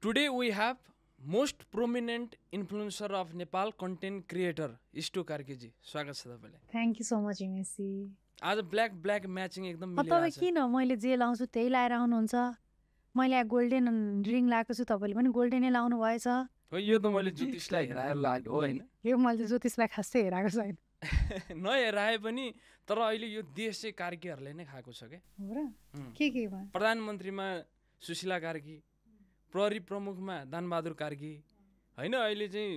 Today we have most prominent influencer of Nepal, content creator Istu Karki ji. स्वागत छ तपाईलाई. Thank you so much MSc. आज black matching एकदम मिलिरहेछ. तपाईँ किन मैले जे लाउँछु त्यही लाएर आउनुहुन्छ? मैले गोल्डन रिङ लगाएको छु, तपाईँले पनि गोल्डनै लाउनु भएछ. हो यो त मैले ज्योतिषलाई हेराएर लाग्यो होइन. यो मैले ज्योतिषलाई खासै हेराएको छैन. नहेराए पनि तर अहिले यो देश चाहिँ कार्कीहरूले नै खाएको छ के. हो र? केमा? प्रधानमन्त्रीमा सुशीला कार्की, प्रहरी प्रमुखमा दानबहादुर कार्की होइन. अहिले चाहिँ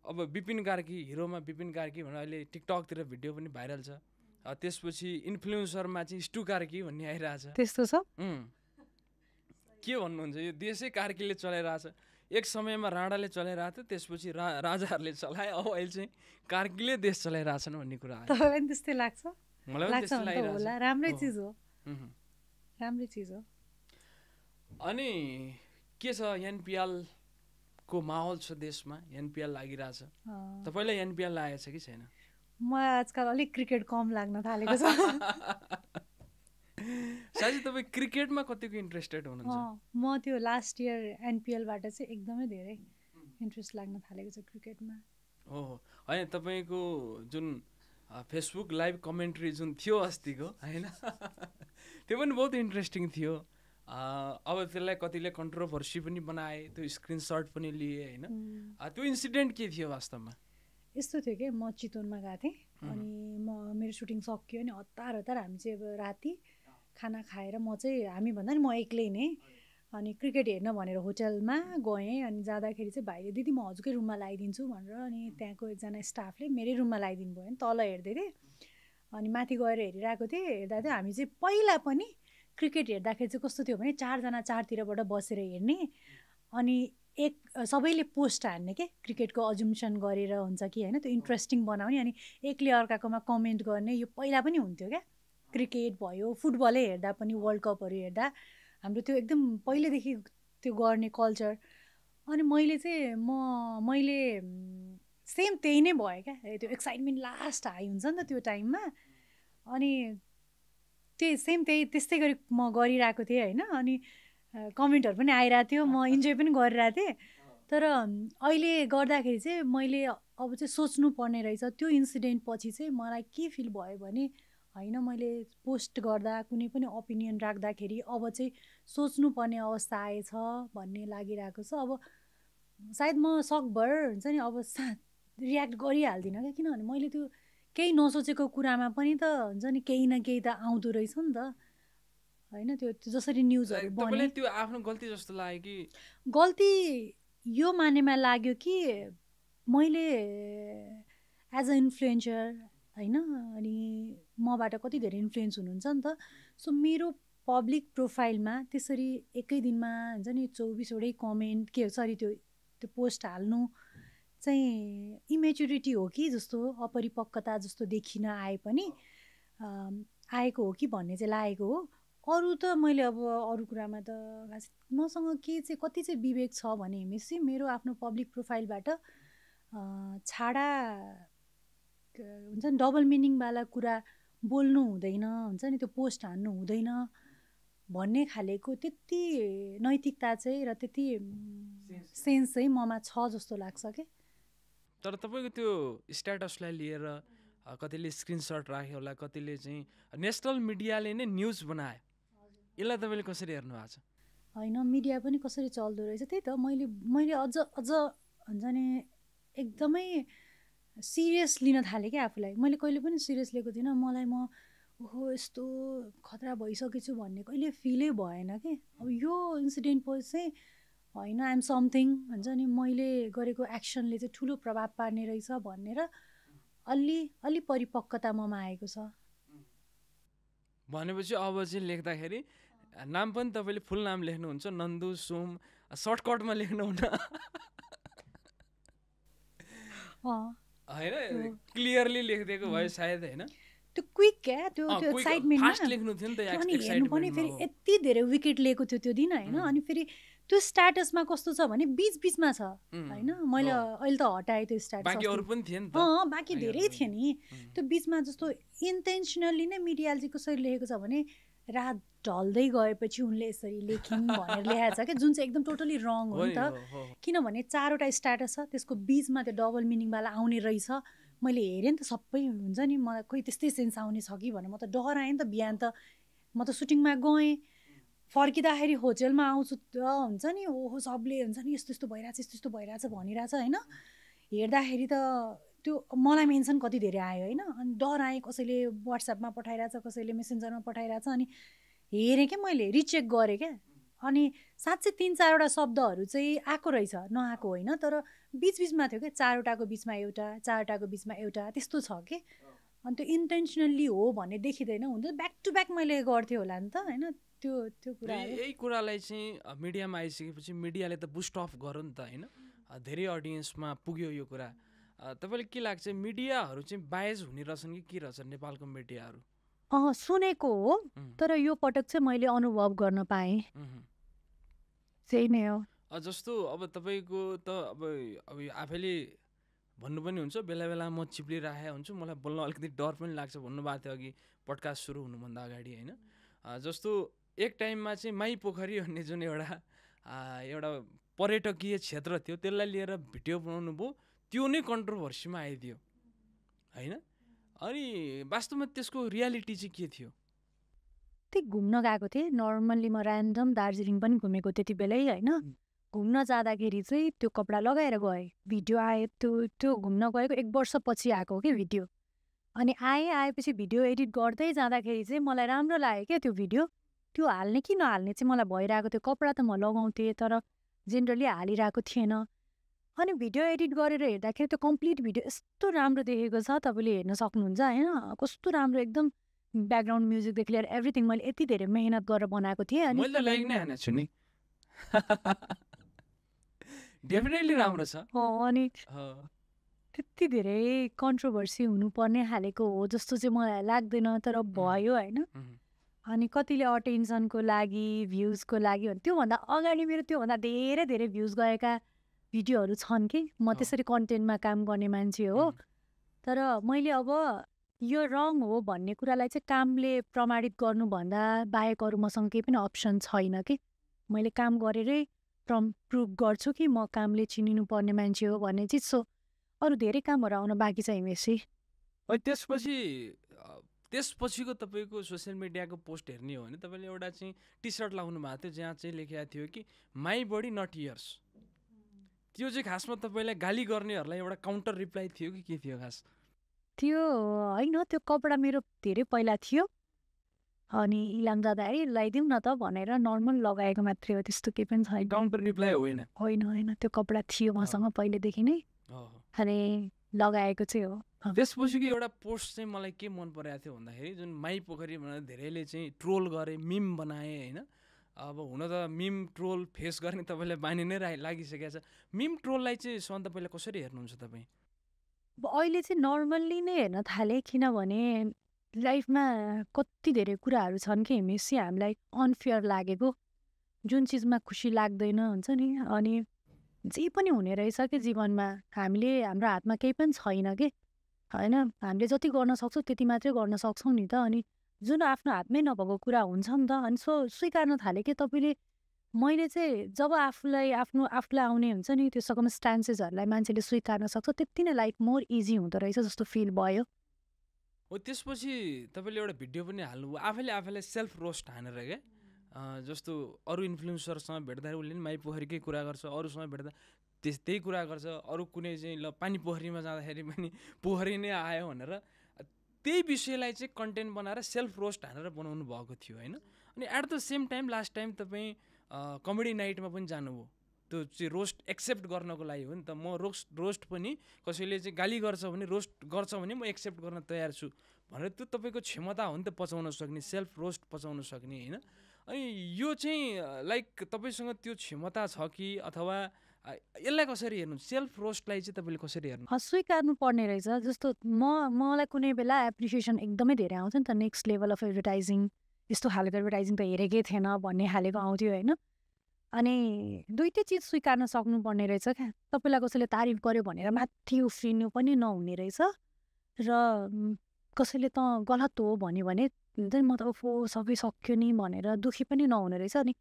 अब विपिन कार्की, हिरोमा विपिन कार्की भनेर अहिले टिकटकतिर भिडियो पनि भाइरल छ. त्यसपछि इन्फ्लुएन्सरमा चाहिँ स्टु कार्की भन्ने आइरहेछ. त्यस्तो छ? के भन्नुहुन्छ, यो देशै कार्कीले चलाइरहेछ. एक समयमा राणाले चलाइरहेको थियो, त्यसपछि राजाहरूले चलाए, अब अहिले चाहिँ कार्कीले देश चलाइरहेछन् भन्ने कुरा आयो. तपाईँलाई पनि त्यस्तै लाग्छ? मलाई पनि त्यस्तै लागिरहेछ. राम्रै चिज हो, राम्रै चिज हो. अनि के छ, एनपिएल को माहौल छ देशमा, एनपिएल लागिरहेछ. तपाईँलाई एनपिएल लागेको छ कि छैन? म आजकल अलिक क्रिकेट कम लाग्न थालेको छ. साँच्चै तपाईँ क्रिकेटमा कतिको इन्ट्रेस्टेड हुनुहुन्छ? म त्यो लास्ट इयर एनपिएलबाट चाहिँ एकदमै धेरै इन्ट्रेस्ट लाग्न थालेको छ क्रिकेटमा. हो होइन, तपाईँको जुन फेसबुक लाइभ कमेन्ट्री जुन थियो अस्तिको होइन, त्यो पनि बहुत इन्ट्रेस्टिङ थियो. अब त्यसलाई कतिले कन्ट्रोभर्सी पनि बनाए, त्यो स्क्रिनसट पनि लिए होइन. त्यो इन्सिडेन्ट के थियो वास्तवमा? यस्तो थियो कि म चितवनमा गएको थिएँ अनि मेरो सुटिङ सकियो अनि हतार हामी चाहिँ अब राति खाना खाएर हामी भन्दा नि म एक्लै नै अनि क्रिकेट हेर्न भनेर होटलमा गएँ. अनि जाँदाखेरि चाहिँ भाइले दिदी म हजुरकै रुममा लगाइदिन्छु भनेर अनि त्यहाँको एकजना स्टाफले मेरै रुममा लगाइदिनु भयो. नि तल हेर्दै थिएँ अनि माथि गएर हेरिरहेको थिएँ. हेर्दा चाहिँ हामी चाहिँ पहिला पनि क्रिकेट हेर्दाखेरि चाहिँ कस्तो थियो भने चारजना चारतिरबाट बसेर हेर्ने अनि सबैले पोस्ट हान्ने के क्रिकेटको अजुम्सन गरेर हुन्छ कि होइन, त्यो इन्ट्रेस्टिङ बनाउने अनि एकले अर्काकोमा कमेन्ट गर्ने. यो पहिला पनि हुन्थ्यो क्या, क्रिकेट भयो, फुटबलै हेर्दा पनि, वर्ल्ड कपहरू हेर्दा हाम्रो त्यो एकदम पहिलेदेखि त्यो गर्ने कल्चर. अनि मैले सेम त्यही नै भयो क्या, त्यो एक्साइटमेन्ट लास्ट हाई हुन्छ नि त त्यो टाइममा. अनि त्यस्तै गरी म गरिरहेको थिएँ होइन. अनि कमेन्टहरू पनि आइरहेको थियो, म इन्जोय पनि गरिरहेको थिएँ. तर अहिले गर्दाखेरि चाहिँ मैले अब चाहिँ सोच्नुपर्ने रहेछ. त्यो इन्सिडेन्ट पछि चाहिँ मलाई के फिल भयो भने होइन, मैले पोस्ट गर्दा कुनै पनि ओपिनियन राख्दाखेरि अब चाहिँ सोच्नुपर्ने अवस्था आएछ भन्ने लागिरहेको छ. अब सायद म सकभर हुन्छ नि अब रियाक्ट गरिहाल्दिनँ क्या, किनभने मैले त्यो केही नसोचेको कुरामा पनि त हुन्छ नि केही न केही त आउँदो रहेछ नि त होइन. त्यो जसरी न्युजहरू बन्यो त्यो आफ्नो गल्ती जस्तो लाग्यो कि? गल्ती यो मानेमा लाग्यो कि मैले एज अ इन्फ्लुएन्सर होइन, अनि मबाट कति धेरै इन्फ्लुएन्स हुनुहुन्छ नि त. सो मेरो पब्लिक प्रोफाइलमा त्यसरी एकै दिनमा हुन्छ नि 24वटै कमेन्ट त्यो पोस्ट हाल्नु चाहिँ इमेच्युरिटी हो कि जस्तो, अपरिपक्वता जस्तो देखिन आए पनि आएको हो कि भन्ने चाहिँ लागेको हो. अरू त मैले अब अरू कुरामा त मसँग के चाहिँ कति चाहिँ विवेक छ भने हेमेसी मेरो आफ्नो पब्लिक प्रोफाइलबाट छाडा हुन्छ नि डबल मिनिङवाला कुरा बोल्नु हुँदैन, हुन्छ नि त्यो पोस्ट हान्नु हुँदैन भन्ने खालेको त्यति नैतिकता चाहिँ र त्यति सेन्स चाहिँ ममा छ जस्तो लाग्छ क्या. तर तपाईँको त्यो स्ट्याटसलाई लिएर कतिले स्क्रिनसट राख्यो होला, कतिले चाहिँ नेसनल मिडियाले नै न्युज बनायो. यसलाई तपाईँले कसरी हेर्नु भएको छ? होइन, मिडिया पनि कसरी चल्दो रहेछ त्यही त मैले अझ हुन्छ नि एकदमै सिरियस लिन थालेँ क्या आफूलाई. मैले कहिले पनि सिरियस लिएको थिइनँ. मलाई ओहो यस्तो खतरा भइसकेछु भन्ने कहिले फिलै भएन कि. अब यो इन्सिडेन्ट पछि चाहिँ होइन आइएम समथिङ हुन्छ नि, मैले गरेको एक्सनले चाहिँ ठुलो प्रभाव पार्ने रहेछ भनेर अलि परिपक्वता ममा आएको छ. भनेपछि अब चाहिँ लेख्दाखेरि नाम पनि तपाईँले फुल नाम लेख्नुहुन्छ, नन्दु सोम, सर्टकटमा लेख्नुहुन्न होइन, क्लियरली लेखिदिएको भयो सायद होइन. त्यो क्विक क्या, त्यो एक्साइटमेन्टमा फास्ट लेख्नु थियो नि त. हेर्नु पनि फेरि यति धेरै विकेट लिएको थियो त्यो दिन होइन. अनि फेरि त्यो स्ट्याटसमा कस्तो छ भने बिचमा छ होइन. मैले अहिले त हटाएँ त्यो स्ट्याटस, बाँकी अरू पनि थिए नि त. बाँकी धेरै थियो नि. त्यो बिचमा जस्तो इन्टेन्सनली नै मिडियाले चाहिँ कसरी लेखेको छ भने रात ढल्दै गएपछि उनले यसरी लेखिन् भनेर लेखाएको छ क्या, जुन चाहिँ एकदम टोटली रङ हो नि त। किनभने 4वटा स्ट्याटस छ, त्यसको बिचमा त्यो डबल मिनिङवाला आउने रहेछ। मैले हेरेँ नि त, सबै हुन्छ नि, मलाई खोइ त्यस्तै सेन्स आउने छ कि भनेर म त डराएँ नि त। बिहान त म त सुटिङमा गएँ, फर्किँदाखेरि होटेलमा आउँछु हुन्छ नि, ओहो सबले हुन्छ नि यस्तो यस्तो भइरहेछ, यस्तो यस्तो भइरहेछ भनिरहेछ होइन। हेर्दाखेरि त त्यो मलाई मेन्सन कति धेरै आयो होइन। अनि डराएँ, कसैले वाट्सएपमा पठाइरहेछ, कसैले मेसेन्जरमा पठाइरहेछ। अनि हेरेँ क्या, मैले रिचेक गरेँ क्या। अनि साँच्चै 3-4वटा शब्दहरू चाहिँ आएको रहेछ, नआएको होइन, तर बिचबिचमा थियो क्या। 4वटाको बिचमा एउटा, 4वटाको बिचमा एउटा, त्यस्तो छ कि। अनि त्यो इन्टेन्सनल्ली हो भन्ने देखिँदैन, हुन्छ ब्याक टु ब्याक मैले गर्थेँ होला नि त होइन। त्यो कुरा यही कुरालाई चाहिँ मिडियामा आइसकेपछि मिडियाले त बुस्ट अफ गर्यो नि त होइन, धेरै अडियन्समा पुग्यो यो कुरा। तपाईँलाई के लाग्छ, मिडियाहरू चाहिँ बायज हुने रहेछन् कि के रहेछन् नेपालको मिडियाहरू? सुनेको हो, तर यो पटक चाहिँ मैले अनुभव गर्न पाएँ, त्यही नै हो। जस्तो अब तपाईँको त अब आफैले भन्नु पनि हुन्छ, बेला बेला म चिप्लिरहेको हुन्छु, मलाई बोल्न अलिकति डर पनि लाग्छ भन्नुभएको थियो अघि पडकास्ट सुरु हुनुभन्दा अगाडि होइन। जस्तो एक टाइममा चाहिँ माई पोखरी भन्ने जुन एउटा पर्यटकीय क्षेत्र थियो, त्यसलाई लिएर भिडियो बनाउनु भयो, त्यो नै कन्ट्रोभर्सीमा आइदियो होइन। अनि वास्तवमा त्यसको रियालिटी चाहिँ के थियो? त्यही घुम्न गएको थिएँ नर्मल्ली, म ऱ्यान्डम दार्जिलिङ पनि घुमेको त्यति बेलै होइन। घुम्न जाँदाखेरि चाहिँ त्यो कपडा लगाएर गएँ, भिडियो आयो। त्यो घुम्न गएको 1 वर्षपछि आएको कि भिडियो। अनि आएपछि भिडियो एडिट गर्दै जाँदाखेरि चाहिँ मलाई राम्रो लाग्यो क्या त्यो भिडियो। त्यो हाल्ने कि नहाल्ने चाहिँ मलाई भइरहेको थियो। कपडा त म लगाउँथेँ, तर जेनरली हालिरहेको थिएन। अनि भिडियो एडिट गरेर हेर्दाखेरि त्यो कम्प्लिट भिडियो यस्तो राम्रो देखेको छ, तपाईँले हेर्न सक्नुहुन्छ होइन। कस्तो राम्रो, एकदम ब्याकग्राउन्ड म्युजिकदेखि लिएर एभ्रिथिङ मैले यति धेरै मेहनत गरेर बनाएको थिएँ। अनि मैले लाइक नै हानेको छु नि, डेफिनेटली राम्रो छ। अनि त्यति धेरै कन्ट्रोभर्सी हुनुपर्ने खालेको हो जस्तो चाहिँ मलाई लाग्दैन, तर भयो होइन। अनि कतिले अटेन्सनको लागि, भ्युजको लागि, त्योभन्दा अगाडि मेरो त्योभन्दा धेरै धेरै भ्युज गएका भिडियोहरू छन् कि। म त्यसरी कन्टेन्टमा काम गर्ने मान्छे हो, तर मैले अब यो रङ हो भन्ने कुरालाई चाहिँ कामले प्रमाणित गर्नुभन्दा बाहेक अरू मसँग केही पनि अप्सन छैन कि। मैले काम गरेरै प्रुभ गर्छु कि म कामले चिनिनु पर्ने मान्छे हो भन्ने चिज हो। अरू धेरै कामहरू आउन बाँकी छ हिमेशी। त्यसपछिको तपाईँको सोसियल मिडियाको पोस्ट हेर्ने हो भने तपाईँले एउटा चाहिँ टी सर्ट लाउनु भएको थियो जहाँ चाहिँ लेखेको थियो कि माई बडी नट यर्स। त्यो चाहिँ खासमा तपाईँलाई गाली गर्नेहरूलाई एउटा काउन्टर रिप्लाई थियो कि के थियो खास? त्यो होइन, त्यो कपडा मेरो धेरै पहिला थियो। अनि इलाम जाँदाखेरि लगाइदिउँ न त भनेर नर्मल लगाएको मात्रै हो, त्यस्तो केही पनि छैन। काउन्टर रिप्लाई होइन? होइन, त्यो कपडा थियो मसँग पहिलेदेखि नै, अनि लगाएको चाहिँ हो। त्यसपछिको एउटा पोस्ट चाहिँ मलाई के मन परेको थियो भन्दाखेरि जुन माई पोखरी भनेर धेरैले चाहिँ ट्रोल गरे, मिम बनाए होइन। अब हुन त मिम ट्रोल फेस गर्ने तपाईँलाई बानी नै लागिसकेको छ। मिम ट्रोललाई चाहिँ सधैँ तपाईँले कसरी हेर्नुहुन्छ तपाईँ? अहिले चाहिँ नर्मल्ली नै हेर्न थालेँ, किनभने लाइफमा कति धेरै कुराहरू छन् कि हिमेशी हामीलाई अनफेयर लागेको, जुन चिजमा खुसी लाग्दैन हुन्छ नि। अनि जे पनि हुने रहेछ कि जीवनमा, हामीले हाम्रो हातमा केही पनि छैन कि होइन। हामीले जति गर्न सक्छौँ त्यति मात्रै गर्न सक्छौँ नि त। अनि जुन आफ्नो हातमै नभएको कुरा हुन्छ नि त, अनि स्वीकार्न थालेँ कि तपाईँले मैले चाहिँ जब आफूलाई आउने हुन्छ नि त्यो सर्कमस्टान्सेसहरूलाई मान्छेले स्वीकार्न सक्छ, त्यति नै लाइफ मोर इजी हुँदो रहेछ जस्तो फिल भयो। हो त्यसपछि तपाईँले एउटा भिडियो पनि हाल्नुभयो आफैले सेल्फ रोस्ट हानेर क्या। जस्तो अरू इन्फ्लुएन्सरसँग भेट्दाखेरि उसले नि माई पोखरीकै कुरा गर्छ, अरूसँग भेट्दा त्यही कुरा गर्छ, अरू कुनै चाहिँ ल पानी पोखरीमा जाँदाखेरि पनि पोखरी नै आयो भनेर त्यही विषयलाई चाहिँ कन्टेन्ट बनाएर सेल्फ रोस्ट हानेर बनाउनु भएको थियो होइन। अनि at the same time last time तपाईँ कमेडी नाइटमा पनि जानुभयो, त्यो चाहिँ रोस्ट एक्सेप्ट गर्नको लागि हो नि त। म रोस्ट पनि कसैले चाहिँ गाली गर्छ भने, रोस्ट गर्छ भने म एक्सेप्ट गर्न तयार छु भनेर त्यो तपाईँको क्षमता हो नि त, पचाउन सक्ने, सेल्फ रोस्ट पचाउन सक्ने होइन। अनि यो चाहिँ लाइक तपाईँसँग त्यो क्षमता छ कि, अथवा यसलाई कसरी हेर्नु, सेल्फ रोस्टलाई चाहिँ तपाईँले कसरी हेर्नु? स्वीकार्नु पर्ने रहेछ। जस्तो मलाई कुनै बेला एप्रिसिएसन एकदमै धेरै आउँछ नि त, नेक्स्ट लेभल अफ एडभर्टाइजिङ, यस्तो खालको एडभर्टाइजिङ त हेरेकै थिएन भन्ने खालेको आउँथ्यो होइन। अनि दुइटै चिज स्वीकार्न सक्नुपर्ने रहेछ क्या। तपाईँलाई कसैले तारिफ गर्यो भनेर माथि उफ्रिनु पनि नहुने रहेछ, र कसैले त गलत हो भन्यो भने हुन्छ नि म त ओफो सबै सक्यो नि भनेर दुःखी पनि नहुने रहेछ। अनि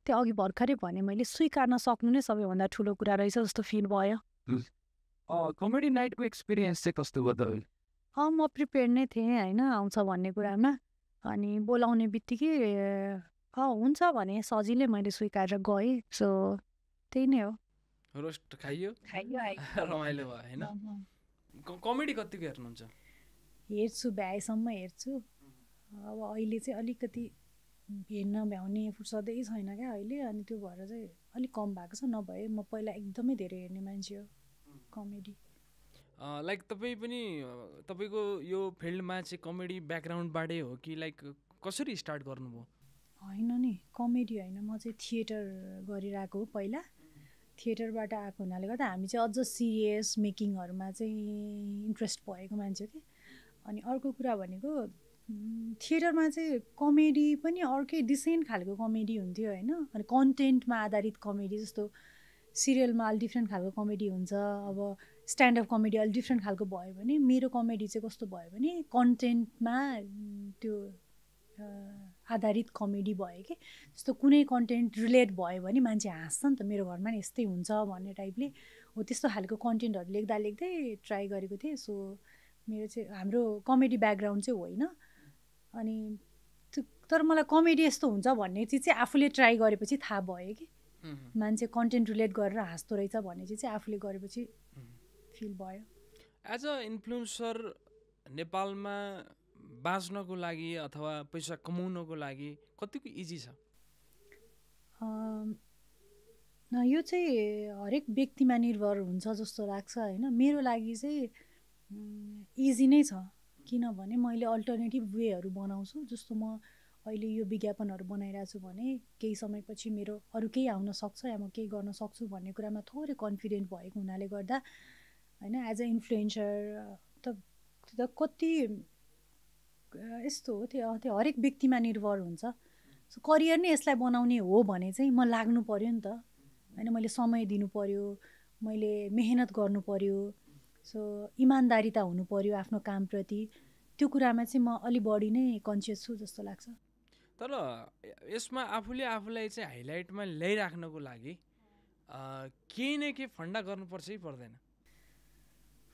त्यो अघि भर्खरै भने मैले स्वीकार्न सक्नु नै सबैभन्दा ठुलो कुरा रहेछ जस्तो फिल भयो। कमेडी नाइटको एक्सपिरियन्स चाहिँ कस्तो भयो तपाईँले? म प्रिपेयर नै थिएँ होइन आउँछ भन्ने कुरामा। अनि बोलाउने बित्तिकै हुन्छ भने सजिलै मैले स्वीकारेर गएँ। सो त्यही नै हो। रोस्ट खाइयो खाइयो रमाइलो भयो होइन। कमेडी कतिको हेर्नुहुन्छ? हेर्छु, भ्याएसम्म हेर्छु। अब अहिले चाहिँ अलिकति हेर्न भ्याउने फुर्सदै छैन क्या अहिले। अनि त्यो भएर चाहिँ अलिक कम भएको छ। नभए म पहिला एकदमै धेरै हेर्ने मान्छे हो कमेडी। लाइक तपाईँ पनि तपाईँको यो फिल्डमा चाहिँ कमेडी ब्याकग्राउन्डबाटै हो कि लाइक कसरी स्टार्ट गर्नुभयो? होइन नि, कमेडी होइन, म चाहिँ थिएटर गरिरहेको हो पहिला। थिएटरबाट आएको हुनाले गर्दा हामी चाहिँ अझ सिरियस मेकिङहरूमा चाहिँ इन्ट्रेस्ट भएको मान्छे कि। अनि अर्को कुरा भनेको थिएटरमा चाहिँ कमेडी पनि अर्कै डिसेन्ट खालको कमेडी हुन्थ्यो होइन। अनि कन्टेन्टमा आधारित कमेडी, जस्तो सिरियलमा अलिक डिफ्रेन्ट खालको कमेडी हुन्छ। अब स्ट्यान्डअप कमेडी अलिक डिफ्रेन्ट खालको भयो भने मेरो कमेडी चाहिँ कस्तो भयो भने कन्टेन्टमा त्यो आधारित कमेडी भयो कि। जस्तो कुनै कन्टेन्ट रिलेट भयो भने मान्छे हाँस्छ नि त, मेरो घरमा नि यस्तै हुन्छ भन्ने टाइपले हो। त्यस्तो खालको कन्टेन्टहरू लेख्दा लेख्दै ट्राई गरेको थिएँ। सो मेरो चाहिँ हाम्रो कमेडी ब्याकग्राउन्ड चाहिँ होइन। अनि तर मलाई कमेडी यस्तो हुन्छ भन्ने चिज चाहिँ आफूले ट्राई गरेपछि थाहा भयो कि मान्छे कन्टेन्ट रिलेट गरेर हाँस्दो रहेछ भन्ने चिज चाहिँ आफूले गरेपछि फिल भयो। एज अ इन्फ्लुएन्सर नेपालमा बाँच्नको लागि अथवा पैसा कमाउनको लागि कतिको इजी छ? यो चाहिँ हरेक व्यक्तिमा निर्भर हुन्छ जस्तो लाग्छ होइन। मेरो लागि चाहिँ इजी नै छ, किनभने मैले अल्टरनेटिभ वेहरू बनाउँछु। जस्तो म अहिले यो विज्ञापनहरू बनाइरहेको छु भने केही समयपछि मेरो अरू केही आउन सक्छ या म केही गर्न सक्छु भन्ने कुरामा थोरै कन्फिडेन्ट भएको हुनाले गर्दा होइन एज अ इन्फ्लुएन्सर त कति यस्तो हो। त्यो हरेक व्यक्तिमा निर्भर हुन्छ। सो करियर नै यसलाई बनाउने हो भने चाहिँ म लाग्नु पऱ्यो नि त होइन। मैले समय दिनु पऱ्यो, मैले मेहनत गर्नु पऱ्यो। सो इमान्दारिता हुनु पऱ्यो आफ्नो कामप्रति। त्यो कुरामा चाहिँ म अलि बढी नै कन्सियस छु जस्तो लाग्छ। तर यसमा आफूले आफूलाई चाहिँ हाइलाइटमा ल्याइराख्नको लागि केही न केही फन्डा गर्नुपर्छ कि पर्दैन?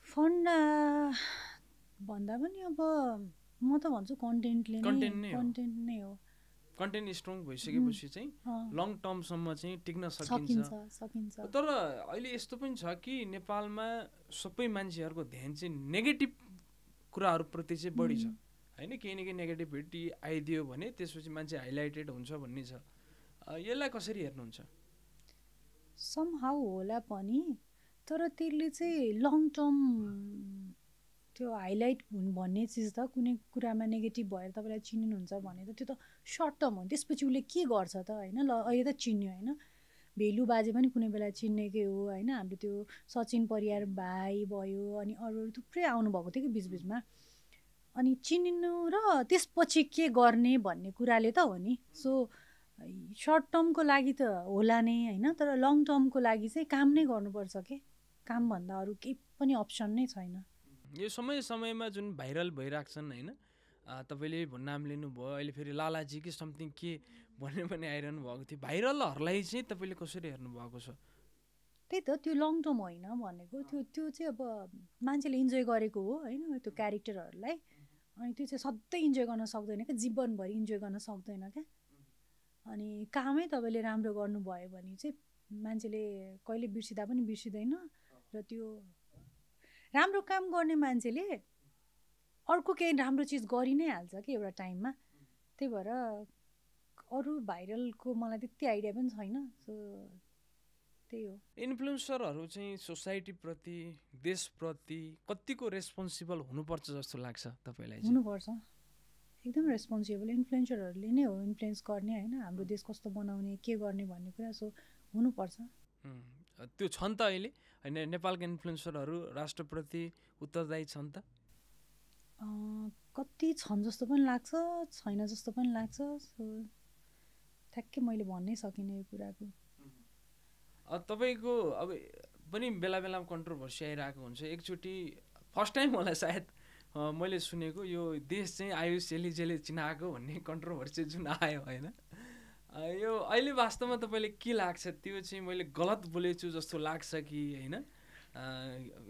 फन्डा भन्दा पनि अब म त भन्छु कन्टेन्ट नै हो। कन्टेन्ट स्ट्रङ भइसकेपछि चाहिँ लङ टर्मसम्म चाहिँ टिक्न सकिन्छ। तर अहिले यस्तो पनि छ कि नेपालमा सबै मान्छेहरूको ध्यान चाहिँ नेगेटिभ कुराहरूप्रति चाहिँ बढी छ होइन। केही न केही नेगेटिभिटी आइदियो भने त्यसपछि मान्छे हाइलाइटेड हुन्छ भन्ने छ। यसलाई कसरी हेर्नुहुन्छ? समहाउ होला पनि, तर त्यसले चाहिँ लङ टर्म त्यो हाइलाइट भन्ने चिज त कुनै कुरामा नेगेटिभ भएर तपाईँलाई चिन्नुहुन्छ भने त त्यो त सर्ट टर्म हो। त्यसपछि उसले के गर्छ त होइन। ल अहिले त चिन्यो होइन, भेलु बाजे पनि कुनै बेला चिन्नेकै हो होइन। हाम्रो त्यो सचिन परियार भाइ भयो, अनि अरू थुप्रै आउनुभएको थियो कि बिचबिचमा। अनि चिन्नु र त्यसपछि के गर्ने भन्ने कुराले त हो नि। सो सर्ट टर्मको लागि त होला नै होइन, तर लङ टर्मको लागि चाहिँ काम नै गर्नुपर्छ के। कामभन्दा अरू केही पनि अप्सन नै छैन। यो समयमा जुन भाइरल भइरहेको छन् होइन, तपाईँले नाम लिनुभयो, अहिले फेरि लालाजी कि समथिङ के भन्ने पनि आइरहनु भएको थियो। भाइरलहरूलाई चाहिँ तपाईँले कसरी हेर्नुभएको छ? त्यही त, त्यो लङ टर्म होइन भनेको। त्यो चाहिँ अब मान्छेले इन्जोय गरेको हो होइन त्यो क्यारेक्टरहरूलाई। अनि त्यो चाहिँ सधैँ इन्जोय गर्न सक्दैन क्या, जीवनभरि इन्जोय गर्न सक्दैन क्या। अनि कामै तपाईँले राम्रो गर्नुभयो भने चाहिँ मान्छेले कहिले बिर्सिँदा पनि बिर्सिँदैन। र त्यो राम्रो काम गर्ने मान्छेले अर्को केही राम्रो चिज गरि नै हाल्छ कि एउटा टाइममा। त्यही भएर अरू भाइरलको मलाई त्यति आइडिया पनि छैन। सो त्यही हो। इन्फ्लुएन्सरहरू चाहिँ सोसाइटीप्रति देशप्रति कतिको रेस्पोन्सिबल हुनुपर्छ जस्तो लाग्छ तपाईँलाई? हुनुपर्छ, एकदम रेस्पोन्सिबल। इन्फ्लुएन्सरहरूले नै हो इन्फ्लुएन्स गर्ने होइन, हाम्रो देश कस्तो बनाउने के गर्ने भन्ने कुरा। सो हुनुपर्छ। त्यो छन् त अहिले होइन नेपालका इन्फ्लुएन्सरहरू राष्ट्रप्रति उत्तरदायी छन् त? कति छन् जस्तो पनि लाग्छ, छैन जस्तो पनि लाग्छ। सो ठ्याक्कै मैले भन्नै सकिनँ यो कुराको। तपाईँको अब पनि बेला बेलामा कन्ट्रोभर्सी आइरहेको हुन्छ। एकचोटि फर्स्ट टाइम होला सायद मैले सुनेको यो देश चाहिँ आयुष एलिजेले चिनाएको भन्ने कन्ट्रोभर्सी जुन आयो होइन, यो अहिले वास्तवमा तपाईँले के लाग्छ, त्यो चाहिँ मैले गलत बोलेछु जस्तो लाग्छ कि होइन,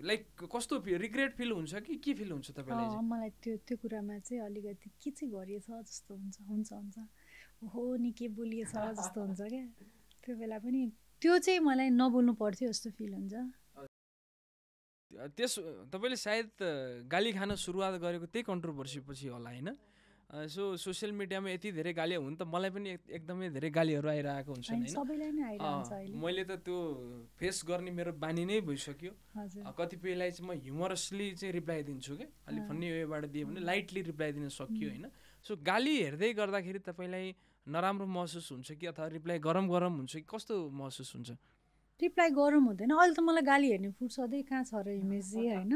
लाइक कस्तो रिग्रेट फिल हुन्छ कि के फिल हुन्छ तपाईँलाई चाहिँ? मलाई त्यो कुरामा चाहिँ अलिकति के चाहिँ गरिएछ जस्तो हुन्छ ओहो नि के बोलिएछ जस्तो हुन्छ क्या। त्यो बेला पनि त्यो चाहिँ मलाई नबोल्नु पर्थ्यो जस्तो फिल हुन्छ। तपाईँले सायद गाली खान सुरुवात गरेको त्यही कन्ट्रोभर्सी पछि होला होइन? सोसियल मिडियामा यति धेरै गाली हुन् त, मलाई पनि एकदमै धेरै गालीहरू आइरहेको हुन्छ होइन। मैले त त्यो फेस गर्ने मेरो बानी नै भइसक्यो। कतिपयलाई चाहिँ म ह्युमरसली चाहिँ रिप्लाई दिन्छु क्या, अलिक फन्नी वेबाट दियो भने लाइटली रिप्लाई दिन सकियो होइन। सो गाली हेर्दै गर्दाखेरि तपाईँलाई नराम्रो महसुस हुन्छ कि अथवा रिप्लाई गरम हुन्छ कि कस्तो महसुस हुन्छ? रिप्लाई गरम हुँदैन। अहिले त मलाई गाली हेर्ने फुर्सदै कहाँ छ र हिमेशजी होइन।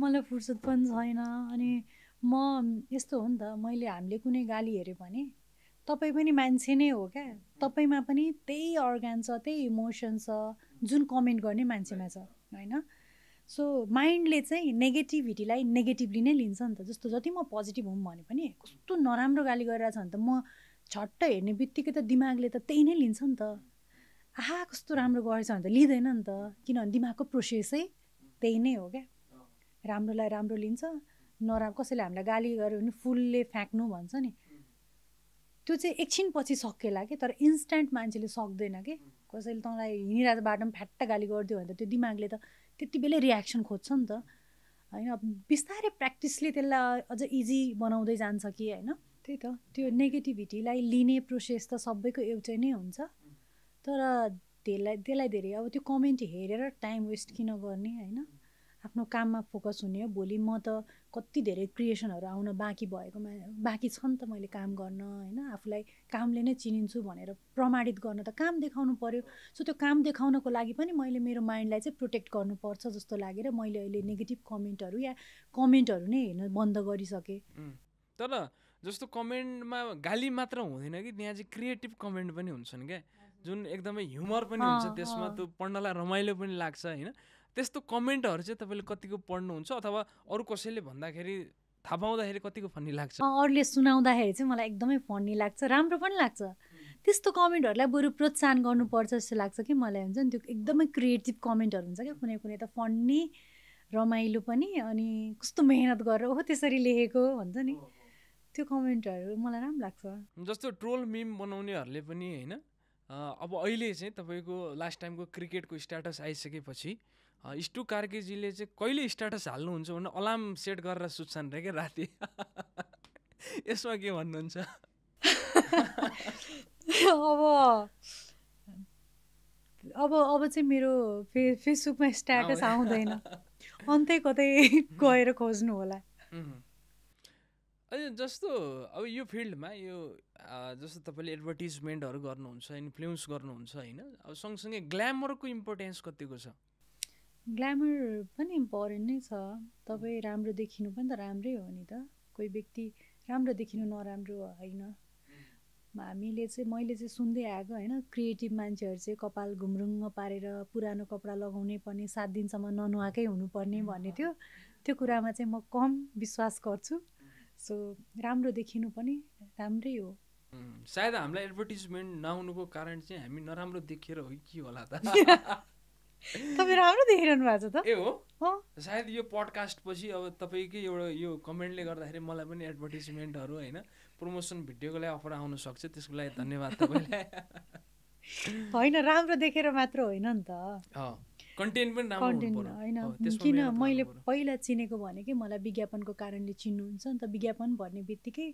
मलाई फुर्सद पनि छैन। अनि म यस्तो हो नि त, हामीले कुनै गाली हेऱ्यो भने तपाईँ पनि मान्छे नै हो क्या, तपाईँमा पनि त्यही अर्गान छ, त्यही इमोसन छ जुन कमेन्ट गर्ने मान्छेमा छ होइन। सो माइन्डले चाहिँ नेगेटिभिटीलाई नेगेटिभली नै लिन्छ नि त। जस्तो जति म पोजिटिभ हुँ भने पनि कस्तो नराम्रो गाली गरिरहेछ भने त म झट्ट हेर्ने बित्तिकै त दिमागले त त्यही नै लिन्छ नि त। आहा कस्तो राम्रो गरेछ भने त लिँदैन नि त, किनभने दिमागको प्रोसेसै त्यही नै हो क्या। राम्रोलाई राम्रो लिन्छ, कसैले हामीलाई गाली गर्यो भने फुलले फ्याँक्नु भन्छ नि, त्यो चाहिँ एकछिन पछि सकेला कि, तर इन्स्ट्यान्ट मान्छेले सक्दैन कि। कसैले तँलाई हिँडिरहेको बाटोमा फ्याट्ट गाली गरिदियो भने त त्यो दिमागले त त्यति बेलै रियाक्सन खोज्छ नि त होइन। बिस्तारै प्र्याक्टिसले त्यसलाई अझ इजी बनाउँदै जान्छ कि होइन। त्यही त, त्यो नेगेटिभिटीलाई लिने प्रोसेस त सबैको एउटै नै हुन्छ, तर त्यसलाई धेरै अब त्यो कमेन्ट हेरेर टाइम वेस्ट किन गर्ने होइन। आफ्नो काममा फोकस हुने हो। भोलि म त कति धेरै क्रिएसनहरू आउन बाँकी छ नि त, मैले काम गर्न होइन। आफूलाई कामले नै चिनिन्छु भनेर प्रमाणित गर्न त काम देखाउनु पर्यो। सो त्यो काम देखाउनको लागि पनि मैले मेरो माइन्डलाई चाहिँ प्रोटेक्ट गर्नुपर्छ जस्तो लागेर मैले अहिले नेगेटिभ कमेन्टहरू या कमेन्टहरू नै हेर्न बन्द गरिसकेँ। तर जस्तो कमेन्टमा गाली मात्र हुँदैन कि, त्यहाँ चाहिँ क्रिएटिभ कमेन्ट पनि हुन्छन् क्या, जुन एकदमै ह्युमर पनि हुन्छ त्यसमा, त्यो पढ्नलाई रमाइलो पनि लाग्छ होइन। त्यस्तो कमेन्टहरू चाहिँ तपाईँले कतिको पढ्नुहुन्छ अथवा अरू कसैले भन्दाखेरि थाहा पाउँदाखेरि कतिको फन्नी लाग्छ? अरूले सुनाउँदाखेरि चाहिँ मलाई एकदमै फन्नी लाग्छ, राम्रो पनि लाग्छ। त्यस्तो कमेन्टहरूलाई बरु प्रोत्साहन गर्नुपर्छ जस्तो लाग्छ कि मलाई। हुन्छ नि त्यो एकदमै क्रिएटिभ कमेन्टहरू हुन्छ क्या, कुनै त फन्नी रमाइलो पनि, अनि कस्तो मेहनत गरेर ओहो त्यसरी लेखेको भन्छ नि, त्यो कमेन्टहरू मलाई राम्रो लाग्छ। जस्तो ट्रोल मिम बनाउनेहरूले पनि होइन, अब अहिले चाहिँ तपाईँको लास्ट टाइमको क्रिकेटको स्ट्याटस आइसकेपछि स्टु कार्कीजीले चाहिँ कहिले स्ट्याटस हाल्नुहुन्छ भने अलार्म सेट गरेर सुत्छन् रे क्या राति। यसमा के भन्नुहुन्छ? अब चाहिँ मेरो फेसबुकमा स्ट्याटस आउँदैन, अन्तै कतै गएर खोज्नु होला। अनि जस्तो अब यो फिल्डमा यो जस्तो तपाईँले एडभर्टिजमेन्टहरू गर्नुहुन्छ, इन्फ्लुएन्स गर्नुहुन्छ होइन, अब सँगसँगै ग्ल्यामरको इम्पोर्टेन्स कतिको छ? ग्ल्यामर पनि इम्पोर्टेन्ट नै छ। तपाईँ राम्रो देखिनु पनि त राम्रै हो नि त। कोही व्यक्ति राम्रो देखिनु नराम्रो होइन। मैले चाहिँ सुन्दै आएको होइन, क्रिएटिभ मान्छेहरू चाहिँ कपाल घुम्रुङ्ग पारेर पुरानो कपडा लगाउनै पर्ने, 7 दिनसम्म ननुहाएकै हुनुपर्ने भन्ने थियो। त्यो कुरामा चाहिँ म कम विश्वास गर्छु। सो राम्रो देखिनु पनि राम्रै हो। सायद हामीलाई एडभर्टिजमेन्ट नहुनुको कारण चाहिँ हामी नराम्रो देखिएर हो कि होला त? तपाईँ राम्रो देखिरहनु भएको छ त। ए हो, सायद यो पडकास्ट पछि अब तपाईँकै एउटा यो कमेन्टले गर्दाखेरि मलाई पनि एडभर्टिजमेन्टहरू होइन, प्रमोसन भिडियोको लागि अफर आउन सक्छ, त्यसको लागि धन्यवाद तपाईँलाई। होइन, राम्रो देखेर मात्र होइन नि त, कन्टेन्ट पनि राम्रो होइन। किन मैले पहिला चिनेको भनेकै मलाई विज्ञापनको कारणले चिन्नुहुन्छ नि त। विज्ञापन भन्ने बित्तिकै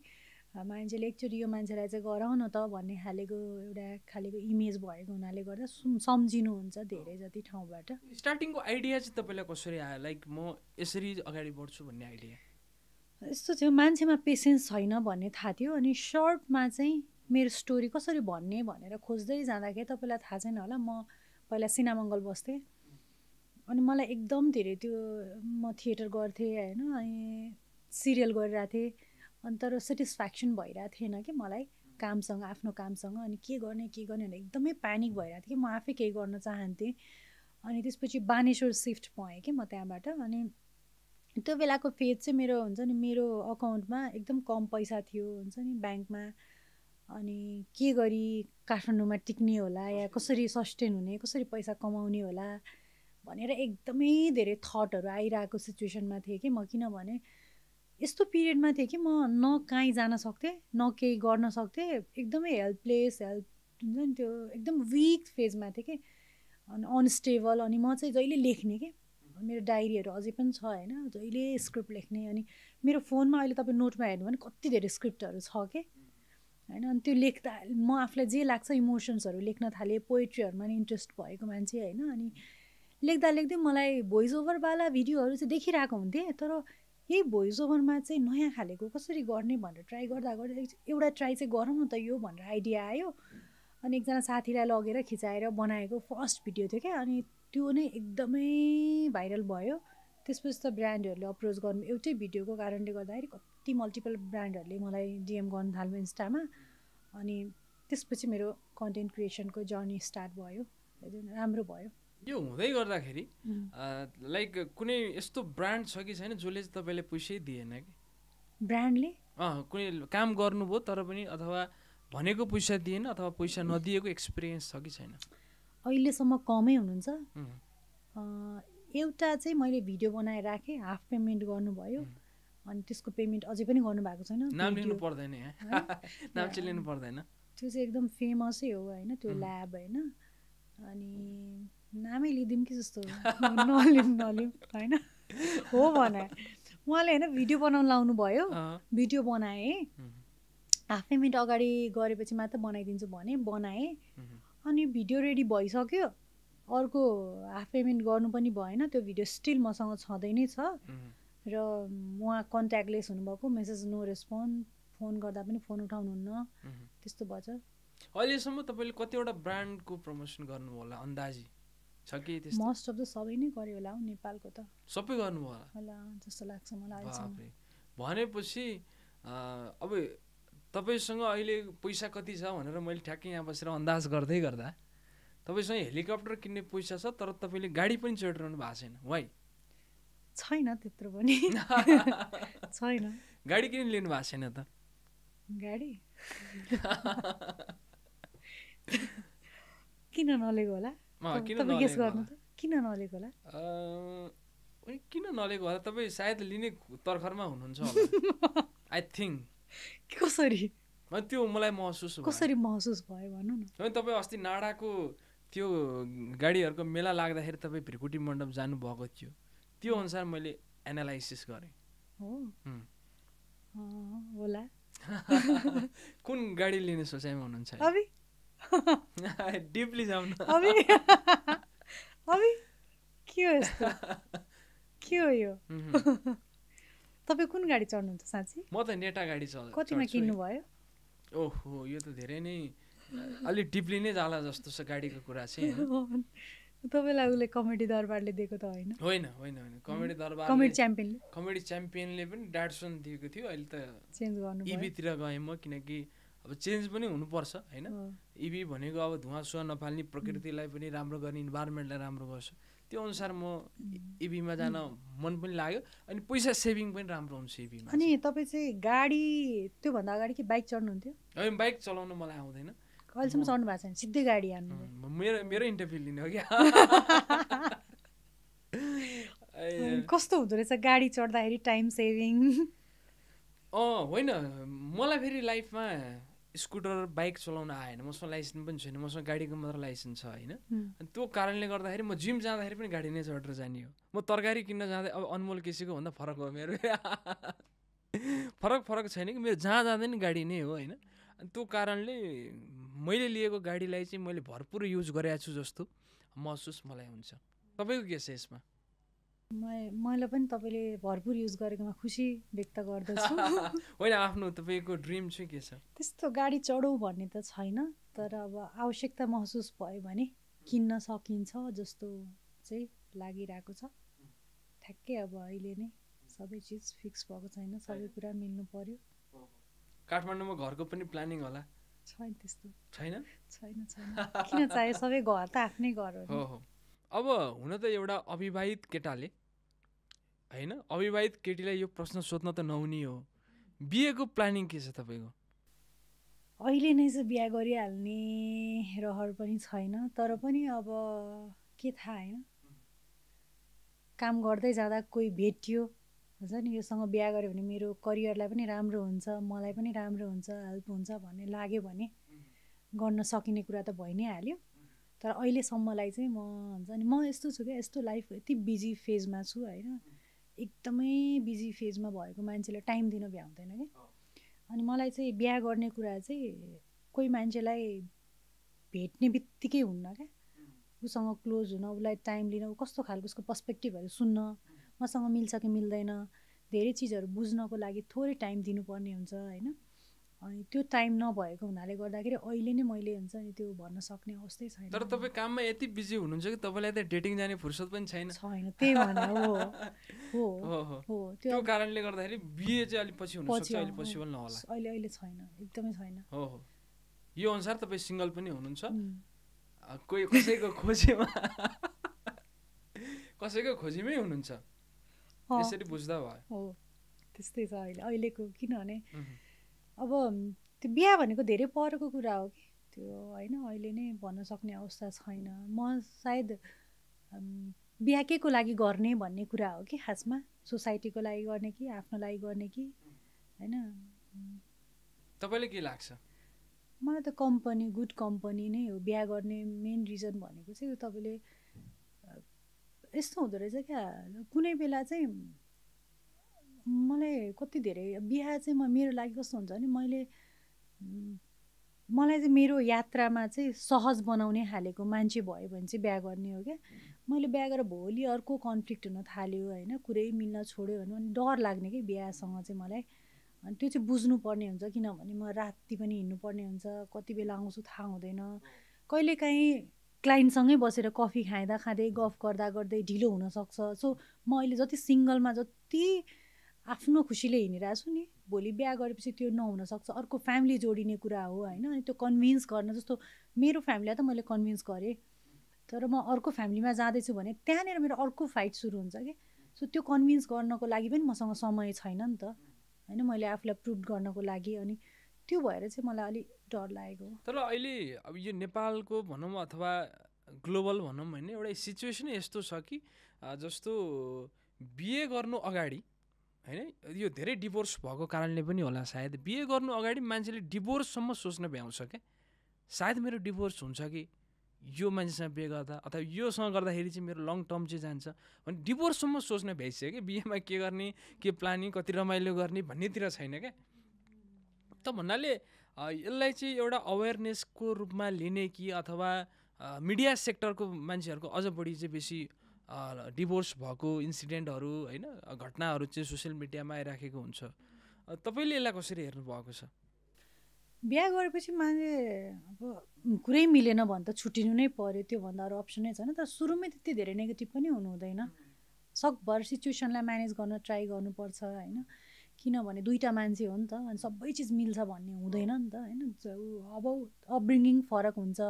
मान्छेले एकचोटि यो मान्छेलाई चाहिँ गराउन त भन्ने खालेको एउटा खालेको इमेज भएको हुनाले गर्दा सम्झिनुहुन्छ धेरै जति ठाउँबाट। स्टार्टिङको आइडिया चाहिँ तपाईँलाई कसरी आयो, लाइक म यसरी अगाडि बढ्छु भन्ने आइडिया? यस्तो थियो, मान्छेमा पेसेन्स छैन भन्ने थाहा थियो। अनि सर्टमा चाहिँ मेरो स्टोरी कसरी भन्ने भनेर खोज्दै जाँदाखेरि, तपाईँलाई थाहा छैन होला, म पहिला सिनामङ्गल बस्थेँ। अनि मलाई एकदम धेरै त्यो म थिएटर गर्थेँ होइन, अनि सिरियल गरिरहेको थिएँ। अनि तर सेटिस्फ्याक्सन भइरहेको थिएन कि मलाई कामसँग, आफ्नो कामसँग। अनि के गर्ने भनेर एकदमै प्यानिक भइरहेको थियो कि म आफै केही गर्न चाहन्थेँ। अनि त्यसपछि बानेश्वर सिफ्ट भएँ कि म त्यहाँबाट। अनि त्यो बेलाको फेज चाहिँ मेरो हुन्छ नि मेरो अकाउन्टमा एकदम कम पैसा थियो हुन्छ नि ब्याङ्कमा अनि के गरी काठमाडौँमा टिक्ने होला या कसरी सस्टेन हुने कसरी पैसा कमाउने होला भनेर एकदमै धेरै थटहरू आइरहेको सिचुएसनमा थिएँ कि म किनभने यस्तो पिरियडमा थिएँ कि म न कहीँ जान सक्थेँ न केही गर्न सक्थेँ एकदमै हेल्पलेस हुन्छ नि त्यो एकदम विक फेजमा थिएँ कि अनि अनस्टेबल अनि म चाहिँ जहिले लेख्ने कि मेरो डायरीहरू अझै पनि छ होइन जहिले स्क्रिप्ट लेख्ने अनि मेरो फोनमा अहिले तपाईँ नोटमा हेर्नु भने कति धेरै स्क्रिप्टहरू छ कि होइन अनि त्यो लेख्दा म आफूलाई जे लाग्छ इमोसन्सहरू लेख्न थालेँ पोइट्रीहरूमा नि इन्ट्रेस्ट भएको मान्छे होइन अनि लेख्दा लेख्दै मलाई भोइस ओभरवाला भिडियोहरू चाहिँ देखिरहेको हुन्थेँ तर यही भोइस ओभरमा चाहिँ नयाँ खालेको कसरी गर्ने भनेर ट्राई गर्दा एउटा ट्राई चाहिँ गरौँ न त यो भनेर आइडिया आयो अनि एकजना साथीलाई लगेर खिचाएर बनाएको फर्स्ट भिडियो थियो क्या अनि त्यो नै एकदमै भाइरल भयो त्यसपछि त ब्रान्डहरूले अप्रोच गर्नु एउटै भिडियोको कारणले गर्दाखेरि कति मल्टिपल ब्रान्डहरूले मलाई डिएम गर्न थाल्यो इन्स्टामा अनि त्यसपछि मेरो कन्टेन्ट क्रिएसनको जर्नी स्टार्ट भयो राम्रो भयो यो हुँदै गर्दाखेरि लाइक कुनै यस्तो ब्रान्ड छ कि छैन जसले चाहिँ तपाईँले पैसै दिएन कि ब्रान्डले कुनै काम गर्नुभयो तर पनि अथवा भनेको पैसा दिएन अथवा पैसा नदिएको एक्सपिरियन्स छ कि छैन अहिलेसम्म कमै हुनुहुन्छ एउटा चाहिँ मैले भिडियो बनाएर राखेँ हाफ पेमेन्ट गर्नुभयो अनि त्यसको पेमेन्ट अझै पनि गर्नुभएको छैन नाम लिनु पर्दैन नाम चाहिँ लिनु पर्दैन त्यो चाहिँ एकदम फेमसै हो होइन त्यो ल्याब होइन अनि नामै लिदिउँ कि जस्तो नलिउँ होइन हो भने उहाँले होइन भिडियो बनाउनु लाउनु भयो भिडियो बनाएँ हाफ पेमेन्ट अगाडि गरेपछि मात्र बनाइदिन्छु भने बनाएँ अनि भिडियो रेडी भइसक्यो अर्को हाफ पेमेन्ट गर्नु पनि भएन त्यो भिडियो स्टिल मसँग छँदै नै छ र उहाँ कन्ट्याक्टलेस हुनुभएको मेसेज नो रेस्पोन्ड फोन गर्दा पनि फोन उठाउनुहुन्न त्यस्तो भएछ अहिलेसम्म तपाईँले कतिवटा ब्रान्डको प्रमोसन गर्नु होला अन्दाजी छ कि त्यस्तो मोस्ट अफ द सबै नै गऱ्यो होला हौ नेपालको त सबै गर्नुभयो होला जस्तो लाग्छ मलाई अहिलेसम्म भनेपछि अब तपाईँसँग अहिले पैसा कति छ भनेर मैले ठ्याक्कै यहाँ बसेर अन्दाज गर्दै गर्दा तपाईँसँग हेलिकप्टर किन्ने पैसा छ तर तपाईँले गाडी पनि चढिरहनु भएको छैन वाइ छैन त्यत्रो पनि छैन गाडी किन लिनु भएको छैन त गाडी किन नलिएको होला तपाईँ गेस गर्नु त किन नलिएको होला किन नलिएको होला तपाईँ सायद लिने तर्खरमा हुनुहुन्छ आई थिङ्क कसरी त्यो मलाई महसुस कसरी महसुस भयो भन्नु न तपाईँ अस्ति नाडाको त्यो गाडीहरूको मेला लाग्दाखेरि तपाईँ भ्रिकुटी मण्डप जानुभएको थियो त्यो अनुसार मैले एनालाइसिस गरेँ हो होला कुन गाडी लिने सोचाइमा हुनुहुन्छ डिपली जाउँ न के हो यस्तो के हो यो तपाईँ कुन गाडी चढ्नुहुन्छ साँच्ची म त नेटा गाडी चढ्छु कतिमा किन्नु भयो ओहो यो त धेरै नै अलिक डिपली नै जाला जस्तो छ गाडीको कुरा चाहिँ तपाईँलाई उसले कमेडी दरबारले दिएको त होइन कमेडी दरबार कमेडी च्याम्पियनले पनि डाटसन दिएको थियो अहिले त चेन्ज गर्नु इभीतिर गएँ म किनकि अब चेन्ज पनि हुनुपर्छ होइन इभी भनेको अब धुवा सुवा नफाल्ने प्रकृतिलाई पनि राम्रो गर्ने इन्भाइरोमेन्टलाई राम्रो गर्छ त्यो अनुसार म इभीमा जान मन पनि लाग्यो अनि पैसा सेभिङ पनि राम्रो हुन्छ इभीमा अनि तपाईँ चाहिँ गाडी त्योभन्दा अगाडि के बाइक चढ्नुहुन्थ्यो होइन बाइक चलाउन मलाई आउँदैन अहिलेसम्म चढ्नु भएको छैन सिधै गाडी हान्नु मेरो इन्टरभ्यू लिने हो क्या कस्तो हुँदो रहेछ गाडी चढ्दाखेरि टाइम सेभिङ होइन मलाई फेरि लाइफमा स्कुटर बाइक चलाउन आएन मसँग लाइसेन्स पनि छैन मसँग गाडीको मात्र लाइसेन्स छ होइन अनि त्यो कारणले गर्दाखेरि म जिम जाँदाखेरि पनि गाडी नै चढेर जाने हो म तरकारी किन्न जाँदा अब अनमोल केसीको भन्दा फरक हो मेरो फरक छैन कि मेरो जहाँ जाँदा नि गाडी नै हो होइन अनि त्यो कारणले मैले लिएको गाडीलाई चाहिँ मैले भरपुर युज गरेको छु जस्तो महसुस मलाई हुन्छ तपाईँको के छ यसमा मैले पनि तपाईँले भरपुर युज गरेकोमा खुसी व्यक्त गर्दछु होइन आफ्नो तपाईँको ड्रिम चाहिँ के छ त्यस्तो गाडी चढौँ भन्ने त छैन तर अब आवश्यकता महसुस भयो भने किन्न सकिन्छ जस्तो चाहिँ लागिरहेको छ ठ्याक्कै अब अहिले नै सबै चिज फिक्स भएको छैन सबै कुरा मिल्नु पर्यो काठमाडौँमा घरको पनि प्लानिङ होला छैन त्यस्तो छैन किन चाहियो सबै घर त आफ्नै घर हो अब हुन त एउटा अविवाहित केटाले होइन? अविवाहित केटीलाई यो प्रश्न सोध्न त नहुने हो। बिहेको प्लानिङ के छ तपाईँको? अहिले नै चाहिँ बिहा गरिहाल्ने रहर पनि छैन, तर पनि अब के थाहा होइन, काम गर्दै जाँदा कोही भेटियो हुन्छ नि, योसँग बिहा गऱ्यो भने मेरो करियरलाई पनि राम्रो हुन्छ, मलाई पनि राम्रो हुन्छ, हेल्प हुन्छ भन्ने लाग्यो भने गर्न सकिने कुरा त भइ नै हाल्यो। तर अहिलेसम्मलाई चाहिँ म हुन्छ नि, म यस्तो छु क्या, यस्तो लाइफ यति बिजी फेजमा छु होइन, एकदमै बिजी फेजमा भएको मान्छेलाई टाइम दिन भ्याउँदैन कि। अनि मलाई चाहिँ बिहा गर्ने कुरा चाहिँ कोही मान्छेलाई भेट्ने बित्तिकै हुन्न क्या, उसँग क्लोज हुन, उसलाई टाइम लिन, ऊ कस्तो खालको उसको पर्सपेक्टिभहरू सुन्न, मसँग मिल्छ कि मिल्दैन, धेरै चिजहरू बुझ्नको लागि थोरै टाइम दिनुपर्ने हुन्छ होइन। अनि त्यो टाइम नभएको हुनाले गर्दाखेरि अहिले नै मैले हुन्छ नि त्यो भन्न सक्ने अवस्थै छैन। तर तपाईँ काममा यति बिजी हुनुहुन्छ कि तपाईँलाई त डेटिङ जाने फुर्सद पनि छैन। त्यही भने हो त्यो कारणले गर्दाखेरि बिहे चाहिँ अलिक पछि हुनसक्छ, अहिले पोसिबल नहोला। अहिले छैन, एकदमै छैन। हो यो अनुसार तपाईँ सिङ्गल पनि हुनुहुन्छ, कोही कसैको खोजीमै हुनुहुन्छ, यसरी बुझ्दा भयो। हो त्यस्तै छ अहिलेको, किनभने अब त्यो बिहा भनेको धेरै परको कुरा हो कि त्यो होइन, अहिले नै भन्न सक्ने अवस्था छैन। म सायद बिहा के को लागि गर्ने भन्ने कुरा हो कि, खासमा सोसाइटीको लागि गर्ने कि आफ्नो लागि गर्ने कि होइन। तपाईँलाई के लाग्छ? मलाई त कम्पनी, गुड कम्पनी नै हो बिहा गर्ने मेन रिजन भनेको चाहिँ। तपाईँले यस्तो हुँदो रहेछ क्या, कुनै बेला चाहिँ मलाई कति धेरै बिहा चाहिँ मेरो लागि कस्तो हुन्छ भने, मलाई चाहिँ मेरो यात्रामा चाहिँ सहज बनाउने खालेको मान्छे भयो भने चाहिँ बिहा गर्ने हो क्या। मैले बिहा गरेर भोलि अर्को कन्फ्लिक्ट हुन थाल्यो होइन, कुरै मिल्न छोड्यो भने डर लाग्ने कि बिहासँग चाहिँ मलाई। अनि त्यो चाहिँ बुझ्नुपर्ने हुन्छ, किनभने म राति पनि हिँड्नुपर्ने हुन्छ, कति बेला आउँछु थाहा हुँदैन, कहिलेकाहीँ क्लाइन्टसँगै बसेर कफी खाँदै गफ गर्दै ढिलो हुनसक्छ। सो म अहिले जति सिङ्गलमा जति आफ्नो खुसीले हिँडिरहेको छु नि, भोलि बिहा गरेपछि त्यो नहुनसक्छ, अर्को फ्यामिली जोडिने कुरा हो होइन। अनि त्यो कन्भिन्स गर्न, जस्तो मेरो फ्यामिलीलाई त मैले कन्भिन्स गरेँ, तर म अर्को फ्यामिलीमा जाँदैछु भने त्यहाँनिर मेरो अर्को फाइट सुरु हुन्छ कि। सो त्यो कन्भिन्स गर्नको लागि पनि मसँग समय छैन नि त होइन, मैले आफूलाई प्रुभ गर्नको लागि। अनि त्यो भएर चाहिँ मलाई अलिक डर लागेको। तर अहिले अब यो नेपालको भनौँ अथवा ग्लोबल भनौँ होइन, एउटा सिचुएसन यस्तो छ कि जस्तो बिहे गर्नु अगाडि होइन, यो धेरै डिभोर्स भएको कारणले पनि होला सायद, बिहे गर्नु अगाडि मान्छेले डिभोर्ससम्म सोच्न भ्याउँछ क्या। सायद मेरो डिभोर्स हुन्छ कि यो मान्छेसँग बिहे गर्दा, अथवा योसँग गर्दाखेरि चाहिँ मेरो लङ टर्म चाहिँ जान्छ भने डिभोर्ससम्म सोच्न भ्याइसक्यो कि। बिहेमा के गर्ने, के प्लानिङ, कति रमाइलो गर्ने भन्नेतिर छैन क्या। त भन्नाले यसलाई चाहिँ एउटा अवेरनेसको रूपमा लिने कि, अथवा मिडिया सेक्टरको मान्छेहरूको अझ बढी चाहिँ बेसी डिभोर्स भएको इन्सिडेन्टहरू होइन, घटनाहरू चाहिँ सोसियल मिडियामा आइराखेको हुन्छ, तपाईँले यसलाई कसरी हेर्नु भएको छ? बिहा गरेपछि मान्छे अब कुरै मिलेन भने त छुट्टिनु नै पर्यो, त्योभन्दा अरू अप्सनै छैन। तर सुरुमै त्यति धेरै नेगेटिभ पनि हुनु हुँदैन, सकभर सिचुएसनलाई म्यानेज गर्न ट्राई गर्नुपर्छ होइन। किनभने दुईवटा मान्छे हो नि त, अनि सबै चिज मिल्छ भन्ने हुँदैन नि त होइन। अब अपब्रिङ्गिङ फरक हुन्छ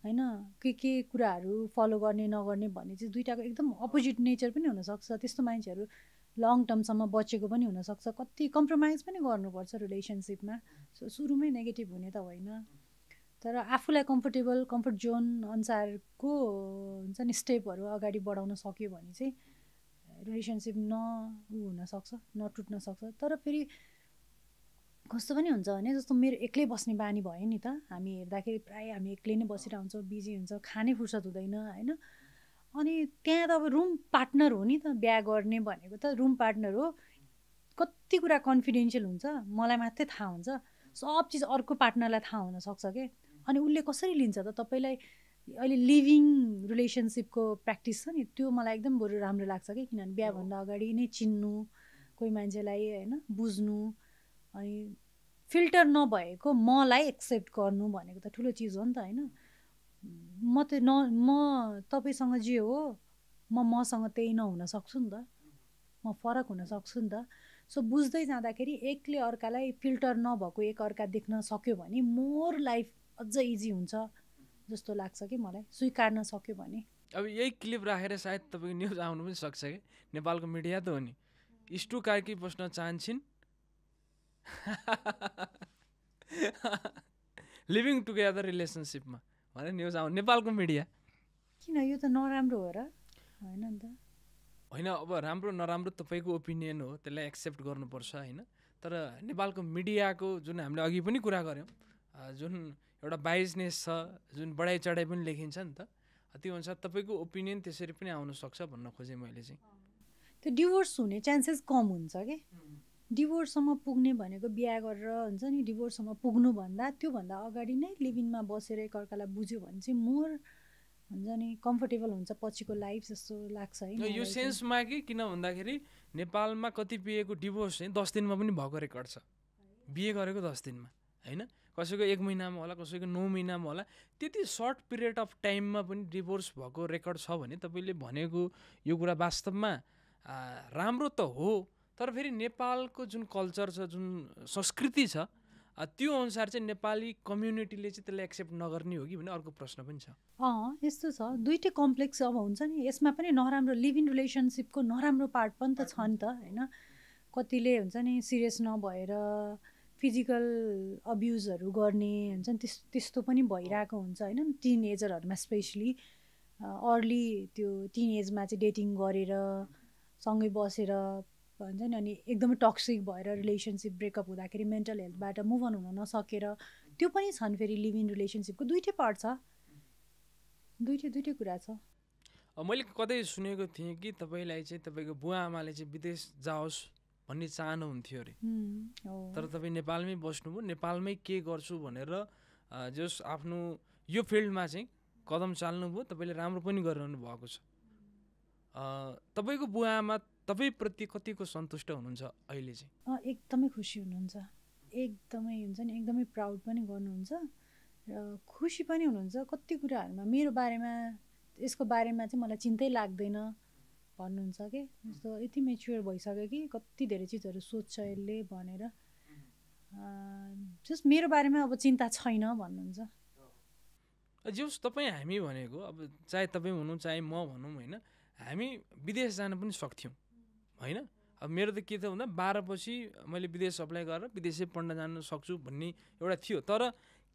होइन, के कुराहरू फलो गर्ने नगर्ने भन्ने चाहिँ दुइटाको एकदम अपोजिट नेचर पनि हुनसक्छ। त्यस्तो मान्छेहरू लङ टर्मसम्म बचेको पनि हुनसक्छ, कति कम्प्रोमाइज पनि गर्नुपर्छ रिलेसनसिपमा। सो सुरुमै नेगेटिभ हुने त होइन, तर आफूलाई कम्फर्ट जोन अनुसारको हुन्छ नि स्टेपहरू अगाडि बढाउन सक्यो भने चाहिँ रिलेसनसिप हुनसक्छ, नटुट्न सक्छ। तर फेरि कस्तो पनि हुन्छ भने, जस्तो मेरो एक्लै बस्ने बानी भयो नि त, हामी हेर्दाखेरि प्रायः हामी एक्लै नै बसिरहन्छौँ, बिजी हुन्छ, खाने फुर्सद हुँदैन होइन। अनि त्यहाँ त अब रुम पार्टनर हो नि त, बिहा गर्ने भनेको त रुम पार्टनर हो, कति कुरा कन्फिडेन्सियल हुन्छ, मलाई मात्रै थाहा हुन्छ, सब चिज अर्को पार्टनरलाई थाहा हुनसक्छ क्या। अनि उसले कसरी लिन्छ त तपाईँलाई? अहिले लिभिङ रिलेसनसिपको प्र्याक्टिस छ नि, त्यो मलाई एकदम बरु राम्रो लाग्छ कि, किनभने बिहाभन्दा अगाडि नै चिन्नु कोही मान्छेलाई होइन, बुझ्नु, अनि फिल्टर नभएको मलाई एक्सेप्ट गर्नु भनेको त ठुलो चिज हो नि त होइन। म तपाईँसँग जे हो मसँग त्यही नहुन सक्छु नि त, म फरक हुन सक्छु नि त। सो बुझ्दै जाँदाखेरि एकले अर्कालाई फिल्टर नभएको एक अर्का देख्न सक्यो भने मोर लाइफ अझ इजी हुन्छ जस्तो लाग्छ कि मलाई, स्वीकार्न सक्यो भने। अब यही क्लिप राखेर सायद तपाईँको न्युज आउनु पनि सक्छ कि नेपालको मिडिया त हो नि इस्टु कार्की बस्न चाहन्छन् लिभिङ टुगेदर रिलेसनसिपमा भनेर न्युज आउनु नेपालको मिडिया किन यो त नराम्रो हो र होइन नि त होइन अब राम्रो नराम्रो तपाईँको ओपिनियन हो त्यसलाई एक्सेप्ट गर्नुपर्छ होइन तर नेपालको मिडियाको जुन हामीले अघि पनि कुरा गऱ्यौँ जुन एउटा बाइजनेस छ जुन बढाइ चढाइ पनि लेखिन्छ नि त त्यो अनुसार तपाईँको ओपिनियन त्यसरी पनि आउन सक्छ भन्न खोजेँ मैले चाहिँ त्यो डिभोर्स हुने चान्सेस कम हुन्छ कि डिभोर्ससम्म पुग्ने भनेको बिहा गरेर हुन्छ नि डिभोर्ससम्म पुग्नुभन्दा त्योभन्दा अगाडि नै लिभिङमा बसेर एकअर्कालाई बुझ्यो भने चाहिँ मोर हुन्छ नि कम्फर्टेबल हुन्छ पछिको लाइफ जस्तो लाग्छ है यो सेन्समा कि किन भन्दाखेरि नेपालमा कतिपयको डिभोर्स चाहिँ 10 दिनमा पनि भएको रेकर्ड छ बिहे गरेको 10 दिनमा होइन कसैको 1 महिनामा होला कसैको 9 महिनामा होला त्यति सर्ट पिरियड अफ टाइममा पनि डिभोर्स भएको रेकर्ड छ भने तपाईँले भनेको यो कुरा वास्तवमा राम्रो त हो तर फेरि नेपालको जुन कल्चर छ जुन संस्कृति छ त्यो अनुसार चाहिँ नेपाली कम्युनिटीले चाहिँ त्यसलाई एक्सेप्ट नगर्ने हो कि भन्ने अर्को प्रश्न पनि छ यस्तो छ दुइटै कम्प्लेक्स अब हुन्छ नि यसमा पनि नराम्रो लिभ इन रिलेसनसिपको नराम्रो पार्ट पनि त छ नि त होइन कतिले हुन्छ नि सिरियस नभएर फिजिकल अब्युजहरू गर्ने हुन्छ नि त्यस्तो पनि भइरहेको हुन्छ होइन टिन एजरहरूमा स्पेसली अर्ली त्यो टिन एजमा चाहिँ डेटिङ गरेर सँगै बसेर भन्छ नि अनि एकदमै टक्सिक भएर रिलेसनसिप ब्रेकअप हुँदाखेरि मेन्टल हेल्थबाट मुभ अन हुन नसकेर त्यो पनि छन् फेरि लिभ इन रिलेसनसिपको दुइटै पार्ट छ दुइटै कुरा छ मैले कतै सुनेको थिएँ कि तपाईँलाई चाहिँ तपाईँको बुवा आमाले चाहिँ विदेश जाओस् भन्ने चाहनुहुन्थ्यो अरे तर तपाईँ नेपालमै बस्नुभयो नेपालमै के गर्छु भनेर जस आफ्नो यो फिल्डमा चाहिँ कदम चाल्नुभयो तपाईँले राम्रो पनि गरिरहनु भएको छ तपाईँको बुवा आमा तपाईँप्रति कतिको सन्तुष्ट हुनुहुन्छ अहिले चाहिँ एकदमै खुसी हुनुहुन्छ एकदमै हुन्छ नि एकदमै प्राउड पनि गर्नुहुन्छ र खुसी पनि हुनुहुन्छ कति कुराहरूमा मेरो बारेमा यसको बारेमा चाहिँ मलाई चिन्तै लाग्दैन भन्नुहुन्छ कि जस्तो यति मेच्योर भइसक्यो कि कति धेरै चिजहरू सोध्छ यसले भनेर जस्ट मेरो बारेमा अब चिन्ता छैन भन्नुहुन्छ जस तपाईँ हामी भनेको अब चाहे तपाईँ हुनु चाहे म भनौँ होइन हामी विदेश जान पनि सक्थ्यौँ होइन अब मेरो त के त भन्दा 12 पछि मैले विदेश अप्लाई गरेर विदेशै पढ्न जान सक्छु भन्ने एउटा थियो तर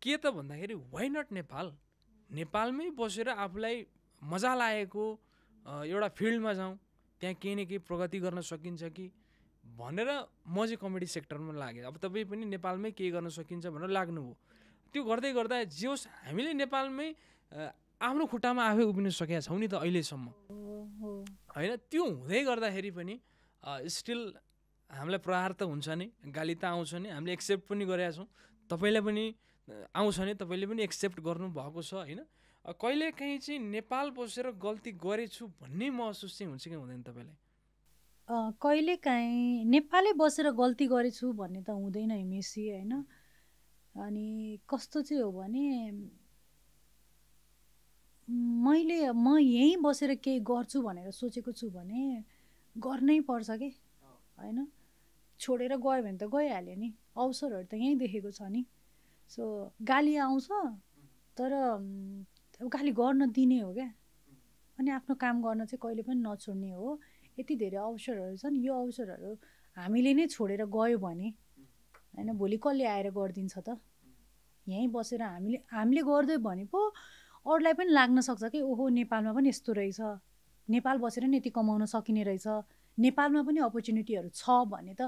के त भन्दाखेरि वाइ नट नेपालमै बसेर आफूलाई मजा लागेको एउटा फिल्डमा जाउँ त्यहाँ केही न केही प्रगति गर्न सकिन्छ कि भनेर म चाहिँ कमेडी सेक्टरमा लागेँ अब तपाईँ पनि नेपालमै केही गर्न सकिन्छ भनेर लाग्नुभयो त्यो गर्दै गर्दा जे होस् हामीले नेपालमै आफ्नो खुट्टामा आफै उभिन सकेका छौँ नि त अहिलेसम्म होइन त्यो हुँदै गर्दाखेरि पनि स्टिल हामीलाई प्रहार त हुन्छ नि गाली त आउँछ नि हामीले एक्सेप्ट पनि गरेका छौँ तपाईँलाई पनि आउँछ नि तपाईँले पनि एक्सेप्ट गर्नुभएको छ होइन कहिलेकाहीँ चाहिँ नेपाल बसेर गल्ती गरेछु भन्ने महसुस चाहिँ हुन्छ कि हुँदैन तपाईँलाई कहिलेकाहीँ नेपालै बसेर गल्ती गरेछु भन्ने त हुँदैन मेसी होइन अनि कस्तो चाहिँ हो भने म यहीँ बसेर केही गर्छु भनेर सोचेको छु भने गर्नै पर्छ कि होइन छोडेर गयो भने त गइहाल्यो नि अवसरहरू त यहीँ देखेको छ नि सो गाली आउँछ तर गाली गर्न दिने हो क्या अनि आफ्नो काम गर्न चाहिँ कहिले पनि नछोड्ने हो यति धेरै अवसरहरू छन् यो अवसरहरू हामीले नै छोडेर गयो भने होइन भोलि कसले आएर गरिदिन्छ त यहीँ बसेर हामीले गर्दै भने पो अरूलाई पनि लाग्न सक्छ कि ओहो नेपालमा पनि यस्तो रहेछ नेपाल बसेर नि यति कमाउन सकिने रहेछ नेपालमा पनि अपर्च्युनिटीहरू छ भन्ने त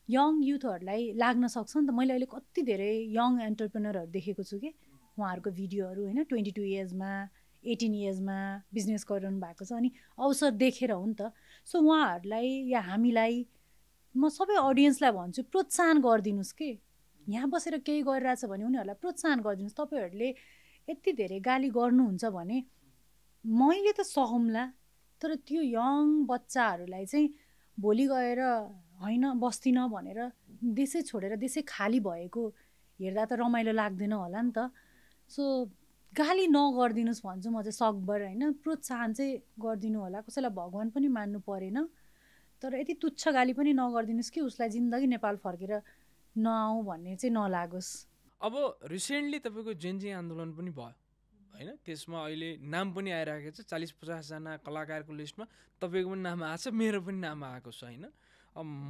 यङ युथहरूलाई लाग्न सक्छ नि त मैले अहिले कति धेरै यङ एन्टरप्रेनरहरू देखेको छु कि उहाँहरूको भिडियोहरू होइन 22 इयर्समा 18 इयर्समा बिजनेस गरिरहनु भएको छ अनि अवसर देखेर हो नि त सो उहाँहरूलाई या हामीलाई म सबै अडियन्सलाई भन्छु प्रोत्साहन गरिदिनुहोस् कि यहाँ बसेर केही गरिरहेछ भने उनीहरूलाई प्रोत्साहन गरिदिनुहोस् तपाईँहरूले यति धेरै गाली गर्नुहुन्छ भने मैले त सहौँला तर त्यो यङ बच्चाहरूलाई चाहिँ भोलि गएर होइन बस्दिनँ भनेर देशै छोडेर देशै खाली भएको हेर्दा त रमाइलो लाग्दैन होला नि त सो गाली नगरिदिनुहोस् भन्छु म चाहिँ सकभर होइन प्रोत्साहन चाहिँ गरिदिनु होला कसैलाई भगवान् पनि मान्नु परेन तर यति तुच्छ गाली पनि नगरिदिनुहोस् कि उसलाई जिन्दगी नेपाल फर्केर नआऊ भन्ने चाहिँ नलागोस् अब रिसेन्टली तपाईँको जेनजी आन्दोलन पनि भयो होइन, त्यसमा अहिले नाम पनि आइरहेको छ 40-50जना कलाकारको लिस्टमा तपाईँको पनि नाम आएको छ, मेरो पनि नाम आएको छ होइन।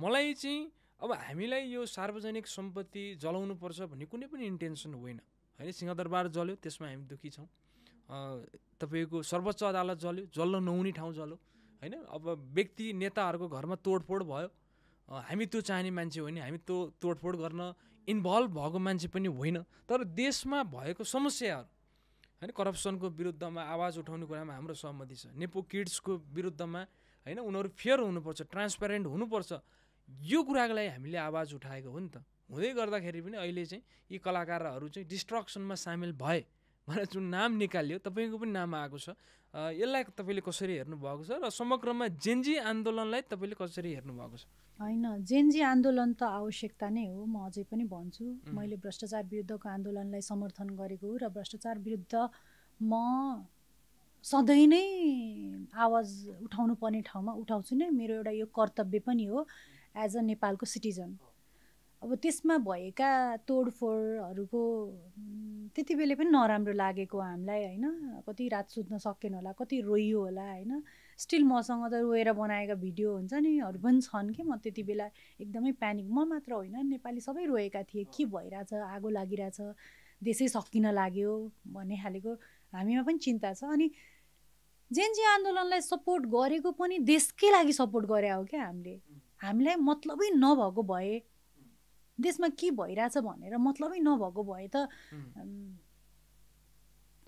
मलाई चाहिँ अब हामीलाई यो सार्वजनिक सम्पत्ति जलाउनुपर्छ भन्ने कुनै पनि इन्टेन्सन होइन होइन। सिंहदरबार जल्यो त्यसमा हामी दुःखी छौँ, तपाईँको सर्वोच्च अदालत जल्यो, जल्न नहुने ठाउँ जल्यो होइन। अब व्यक्ति नेताहरूको घरमा तोडफोड भयो, हामी त्यो चाहने मान्छे होइन, हामी त्यो तोडफोड गर्न इन्भल्भ भएको मान्छे पनि होइन। तर देशमा भएको समस्याहरू होइन, करप्सनको विरुद्धमा आवाज उठाउने कुरामा हाम्रो सहमति छ। नेपो किड्सको विरुद्धमा होइन, उनीहरू फेयर हुनुपर्छ, ट्रान्सप्यारेन्ट हुनुपर्छ, यो कुराको लागि हामीले आवाज उठाएको हो नि त। हुँदै गर्दाखेरि पनि अहिले चाहिँ यी कलाकारहरू चाहिँ डिस्ट्रक्सनमा सामेल भए भनेर जुन नाम निकालियो, तपाईँको पनि नाम आएको छ, यसलाई तपाईँले कसरी हेर्नुभएको छ र समग्रमा जेन्जी आन्दोलनलाई तपाईँले कसरी हेर्नुभएको छ? होइन, जेन्जी आन्दोलन त आवश्यकता नै हो, म अझै पनि भन्छु। मैले भ्रष्टाचार विरुद्धको आन्दोलनलाई समर्थन गरेको हो र भ्रष्टाचार विरुद्ध म सधैँ नै आवाज उठाउनु पर्ने ठाउँमा उठाउँछु नै, मेरो एउटा यो कर्तव्य पनि हो एज अ नेपालको सिटिजन। अब त्यसमा भएका तोडफोडहरूको त्यति बेला पनि नराम्रो लागेको हामीलाई होइन, कति रात सुत्न सकेन होला, कति रोइयो होला होइन। स्टिल मसँग त रोएर बनाएका भिडियो हुन्छ नि हरू पनि छन् कि म त्यति बेला एकदमै प्यानिक, म मात्र होइन नेपाली सबै रोएका थिए, के भइरहेछ, आगो लागिरहेछ, देशै सकिन लाग्यो भन्ने खालेको हामीमा पनि चिन्ता छ। अनि जेन्जी आन्दोलनलाई सपोर्ट गरेको पनि देशकै लागि सपोर्ट गरे हो क्या हामीले। हामीलाई मतलबै नभएको भए, देशमा के भइरहेछ भनेर मतलबै नभएको भए त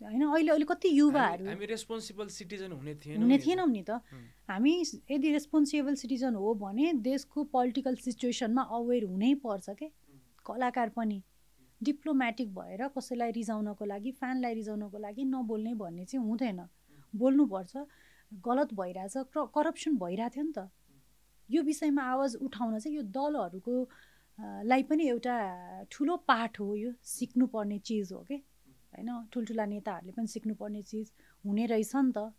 होइन अहिले कति युवाहरू हामी रेस्पोन्सिबल सिटिजन हुने थिएनौँ नि त। हामी यदि रेस्पोन्सिबल सिटिजन हो भने देशको पोलिटिकल सिचुएसनमा अवेर हुनै पर्छ के। कलाकार पनि डिप्लोमेटिक भएर कसैलाई रिजाउनको लागि, फ्यानलाई रिजाउनको लागि नबोल्ने भन्ने चाहिँ हुँदैन, बोल्नुपर्छ। गलत भइरहेछ, करप्सन भइरहेको थियो नि त, यो विषयमा आवाज उठाउन चाहिँ यो दलहरूको लाई पनि एउटा ठुलो पाठ हो, यो सिक्नुपर्ने चिज हो कि होइन। ठुल्ठुला नेताहरूले पनि सिक्नुपर्ने चिज हुने रहेछ नि त।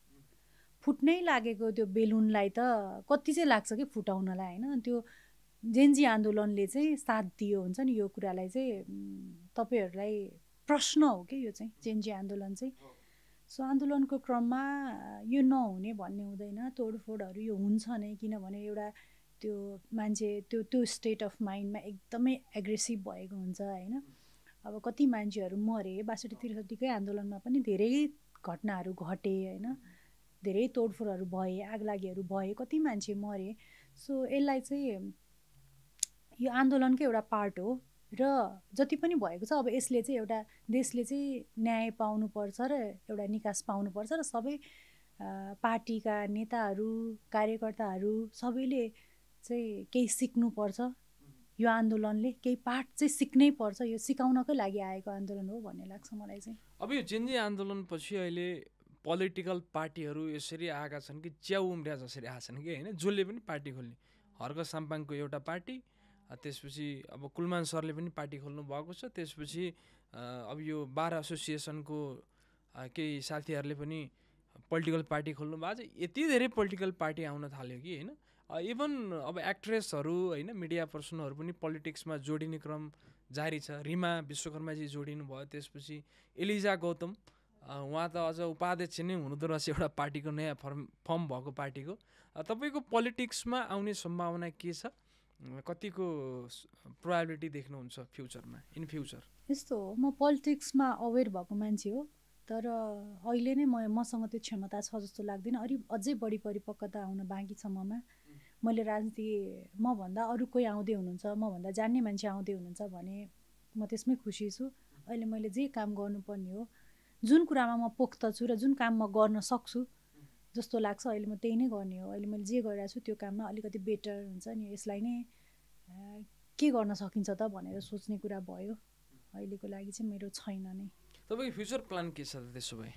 फुट्नै लागेको त्यो बेलुनलाई त कति चाहिँ लाग्छ कि फुटाउनलाई होइन। त्यो जेन्जी आन्दोलनले चाहिँ साथ दियो हुन्छ नि, यो कुरालाई चाहिँ तपाईँहरूलाई प्रश्न हो कि यो चाहिँ जेन्जी आन्दोलन चाहिँ। सो आन्दोलनको क्रममा यो नहुने भन्ने हुँदैन, तोडफोडहरू यो हुन्छ नै, किनभने एउटा त्यो मान्छे त्यो स्टेट अफ माइन्डमा एकदमै एग्रेसिभ भएको हुन्छ होइन। अब कति मान्छेहरू मरे, 62-63 आन्दोलनमा पनि धेरै घटनाहरू घटे होइन, धेरै तोडफोडहरू भए, आगलागीहरू भए, कति मान्छे मरे। सो यसलाई चाहिँ यो आन्दोलनकै एउटा पार्ट हो र जति पनि भएको छ अब यसले चाहिँ एउटा देशले चाहिँ न्याय पाउनुपर्छ र एउटा निकास पाउनुपर्छ र सबै पार्टीका नेताहरू, कार्यकर्ताहरू सबैले चाहिँ केही सिक्नुपर्छ। यो आन्दोलनले केही पाठ चाहिँ सिक्नै पर्छ, यो सिकाउनकै लागि आएको आन्दोलन हो भन्ने लाग्छ मलाई चाहिँ। अब यो जेन्जी आन्दोलनपछि अहिले पोलिटिकल पार्टीहरू यसरी आएका छन् कि च्याउ उम्रिया जसरी आएका छन् कि होइन, जसले पनि पार्टी खोल्ने। हर्क साम्पाङको एउटा पार्टी, त्यसपछि अब कुलमान सरले पनि पार्टी खोल्नु भएको छ, त्यसपछि अब यो बार एसोसिएसनको केही साथीहरूले पनि पोलिटिकल पार्टी खोल्नु भएको छ। यति धेरै पोलिटिकल पार्टी आउन थाल्यो कि होइन। इभन अब एक्ट्रेसहरू होइन, मिडिया पर्सनहरू पनि पोलिटिक्समा जोडिने क्रम जारी छ। रिमा विश्वकर्माजी जोडिनु भयो, त्यसपछि एलिजा गौतम, उहाँ त अझ उपाध्यक्ष नै हुनुहुँदो रहेछ एउटा पार्टीको, नयाँ फर्म भएको पार्टीको। तपाईँको पोलिटिक्समा आउने सम्भावना के छ, कतिको प्रोबेबिलिटी देख्नुहुन्छ फ्युचरमा, इन फ्युचर? यस्तो हो, म पोलिटिक्समा अवेर भएको मान्छे हो, तर अहिले नै मसँग त्यो क्षमता छ जस्तो लाग्दैन। अझै बढी परिपक्वता आउन बाँकी छ ममा। मैले राजनीति मभन्दा अरू कोही आउँदै हुनुहुन्छ, मभन्दा जान्ने मान्छे आउँदै हुनुहुन्छ भने म त्यसमै खुसी छु। अहिले मैले जे काम गर्नुपर्ने हो, जुन कुरामा म पोख्त छु र जुन काम म गर्न सक्छु जस्तो लाग्छ अहिले म त्यही नै गर्ने हो। अहिले मैले जे गरिरहेको छु त्यो काममा अलिकति बेटर हुन्छ नि, यसलाई नै के गर्न सकिन्छ त भनेर सोच्ने कुरा भयो। अहिलेको लागि चाहिँ मेरो छैन नै। तपाईँको फ्युचर प्लान के छ त त्यसो भए?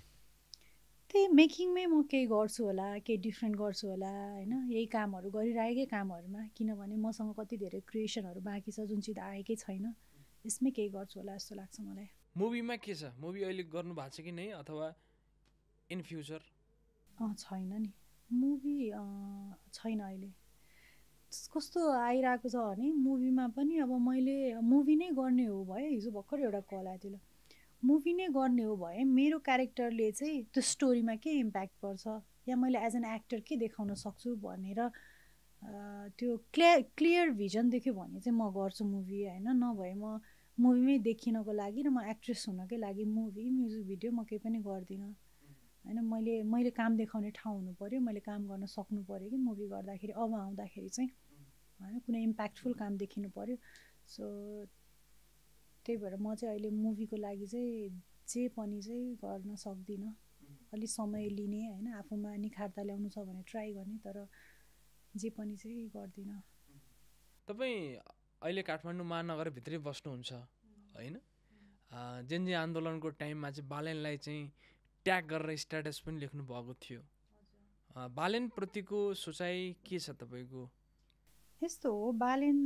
त्यही मेकिङमै म केही गर्छु होला, केही डिफ्रेन्ट गर्छु होला होइन, यही कामहरू गरिरहेकै कामहरूमा, किनभने मसँग कति धेरै क्रिएसनहरू बाँकी छ जुन चाहिँ आएकै छैन, यसमै केही गर्छु होला जस्तो लाग्छ मलाई। मुभीमा के छ? मुभी अहिले गर्नु भएको छ कि नै, अथवा इन फ्युचर? छैन नि मुभी, छैन अहिले। कस्तो आइरहेको छ भने मुभीमा पनि अब मैले मुभी नै गर्ने हो भयो। हिजो भर्खर एउटा कल आएको थियो, मुभी नै गर्ने हो भए मेरो क्यारेक्टरले चाहिँ त्यो स्टोरीमा के इम्प्याक्ट पर्छ या मैले एज एन एक्टर के देखाउन सक्छु भनेर त्यो क्लियर भिजन देख्यो भने चाहिँ म गर्छु मुभी होइन। नभए म मुभीमै देखिनको लागि र म एक्ट्रेस हुनकै लागि मुभी म्युजिक भिडियो म केही पनि गर्दिनँ होइन। मैले काम देखाउने ठाउँ हुनु पऱ्यो, मैले काम गर्न सक्नु पऱ्यो कि मुभी गर्दाखेरि अब आउँदाखेरि चाहिँ होइन कुनै इम्प्याक्टफुल काम देखिनु पऱ्यो। सो त्यही भएर म चाहिँ अहिले मुभीको लागि चाहिँ जे पनि चाहिँ गर्न सक्दिनँ, अलि समय लिने होइन, आफूमा निखारता ल्याउनु छ भने ट्राई गर्ने, तर जे पनि चाहिँ गर्दिनँ। तपाईँ अहिले काठमाडौँ महानगरभित्रै बस्नुहुन्छ होइन। जेनजी आन्दोलनको टाइममा चाहिँ बालेनलाई चाहिँ ट्याग गरेर स्ट्याटस पनि लेख्नु भएको थियो। बालेनप्रतिको सोचाइ के छ तपाईँको? यस्तो हो, बालेन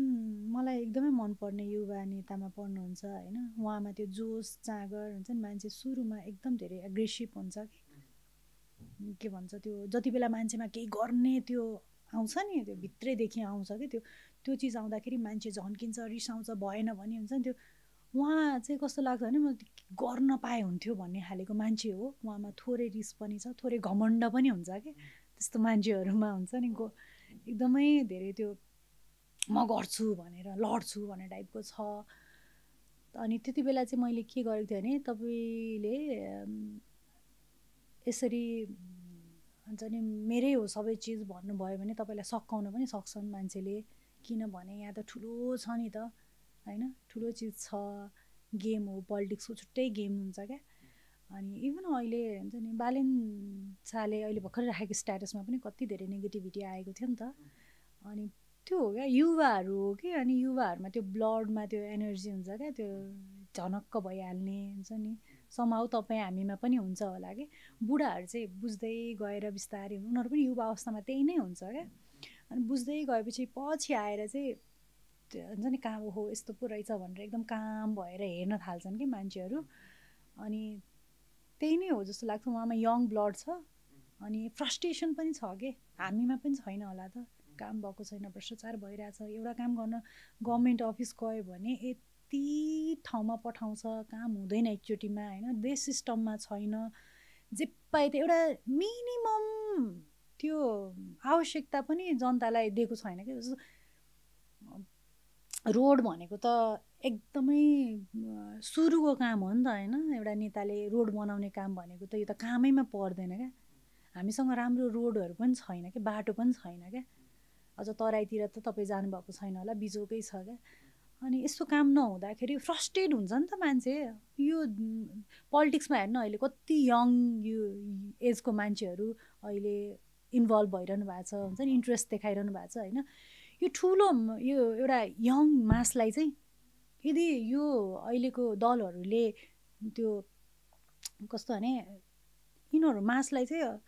मलाई एकदमै मनपर्ने युवा नेतामा पर्नुहुन्छ होइन। उहाँमा त्यो जोस जाँगर हुन्छ नि, मान्छे सुरुमा एकदम धेरै एग्रेसिभ हुन्छ कि के भन्छ त्यो जति बेला मान्छेमा केही गर्ने त्यो आउँछ नि, त्यो भित्रैदेखि आउँछ कि त्यो चिज आउँदाखेरि मान्छे झन्किन्छ, रिसाउँछ, भएन भने हुन्छ नि त्यो। उहाँ चाहिँ कस्तो लाग्छ भने म गर्न पाए हुन्थ्यो भन्ने खालेको मान्छे हो। उहाँमा थोरै रिस पनि छ, थोरै घमण्ड पनि हुन्छ कि त्यस्तो मान्छेहरूमा हुन्छ नि एकदमै धेरै त्यो म गर्छु भनेर लड्छु भन्ने टाइपको छ। अनि त्यति बेला चाहिँ मैले के गरेको थिएँ भने तपाईँले यसरी हुन्छ नि मेरै हो सबै चिज भन्नुभयो भने तपाईँलाई सकाउन पनि सक्छन् मान्छेले, किनभने यहाँ त ठुलो छ नि त होइन, ठुलो चिज छ, गेम हो, पोलिटिक्सको छुट्टै गेम हुन्छ क्या। अनि इभन अहिले हुन्छ नि बालेन शाहले अहिले भर्खरै राखेको स्ट्याटसमा पनि कति धेरै नेगेटिभिटी आएको थियो नि त। अनि त्यो हो क्या, युवाहरू हो कि, अनि युवाहरूमा त्यो ब्लडमा त्यो एनर्जी हुन्छ क्या, त्यो झनक्क भइहाल्ने हुन्छ नि। समाउ तपाईँ हामीमा पनि हुन्छ होला कि बुढाहरू चाहिँ बुझ्दै गएर बिस्तारै उनीहरू पनि युवा अवस्थामा त्यही नै हुन्छ क्या। अनि बुझ्दै गएपछि पछि आएर चाहिँ हुन्छ नि काम हो यस्तो पो रहेछ भनेर एकदम काम भएर हेर्न थाल्छन् कि मान्छेहरू। अनि त्यही नै हो जस्तो लाग्छ, उहाँमा यङ ब्लड छ अनि फ्रस्ट्रेसन पनि छ कि हामीमा पनि छैन होला त। काम भएको छैन, भ्रष्टाचार भइरहेछ, एउटा काम गर्न गभर्मेन्ट अफिस गयो भने यति ठाउँमा पठाउँछ, काम हुँदैन एकचोटिमा होइन, देश सिस्टममा छैन, जे पाए त एउटा मिनिमम त्यो आवश्यकता पनि जनतालाई दिएको छैन कि। जस्तो रोड भनेको त एकदमै सुरुको काम हो नि त होइन, एउटा नेताले रोड बनाउने काम भनेको त यो त कामैमा पर्दैन क्या। हामीसँग राम्रो रोडहरू पनि छैन क्या, बाटो पनि छैन क्या। अझ तराईतिर त तपाईँ जानुभएको छैन होला, बिजोकै छ क्या। अनि यस्तो काम नहुँदाखेरि फ्रस्ट्रेट हुन्छ नि त मान्छे। यो पोलिटिक्समा हेर्नु अहिले कति यङ यो एजको मान्छेहरू अहिले इन्भल्भ भइरहनु भएको छ हुन्छ नि, इन्ट्रेस्ट देखाइरहनु भएको छ होइन। यो ठुलो यो एउटा यङ मासलाई चाहिँ यदि यो अहिलेको दलहरूले त्यो कस्तो भने यिनीहरू मासलाई चाहिँ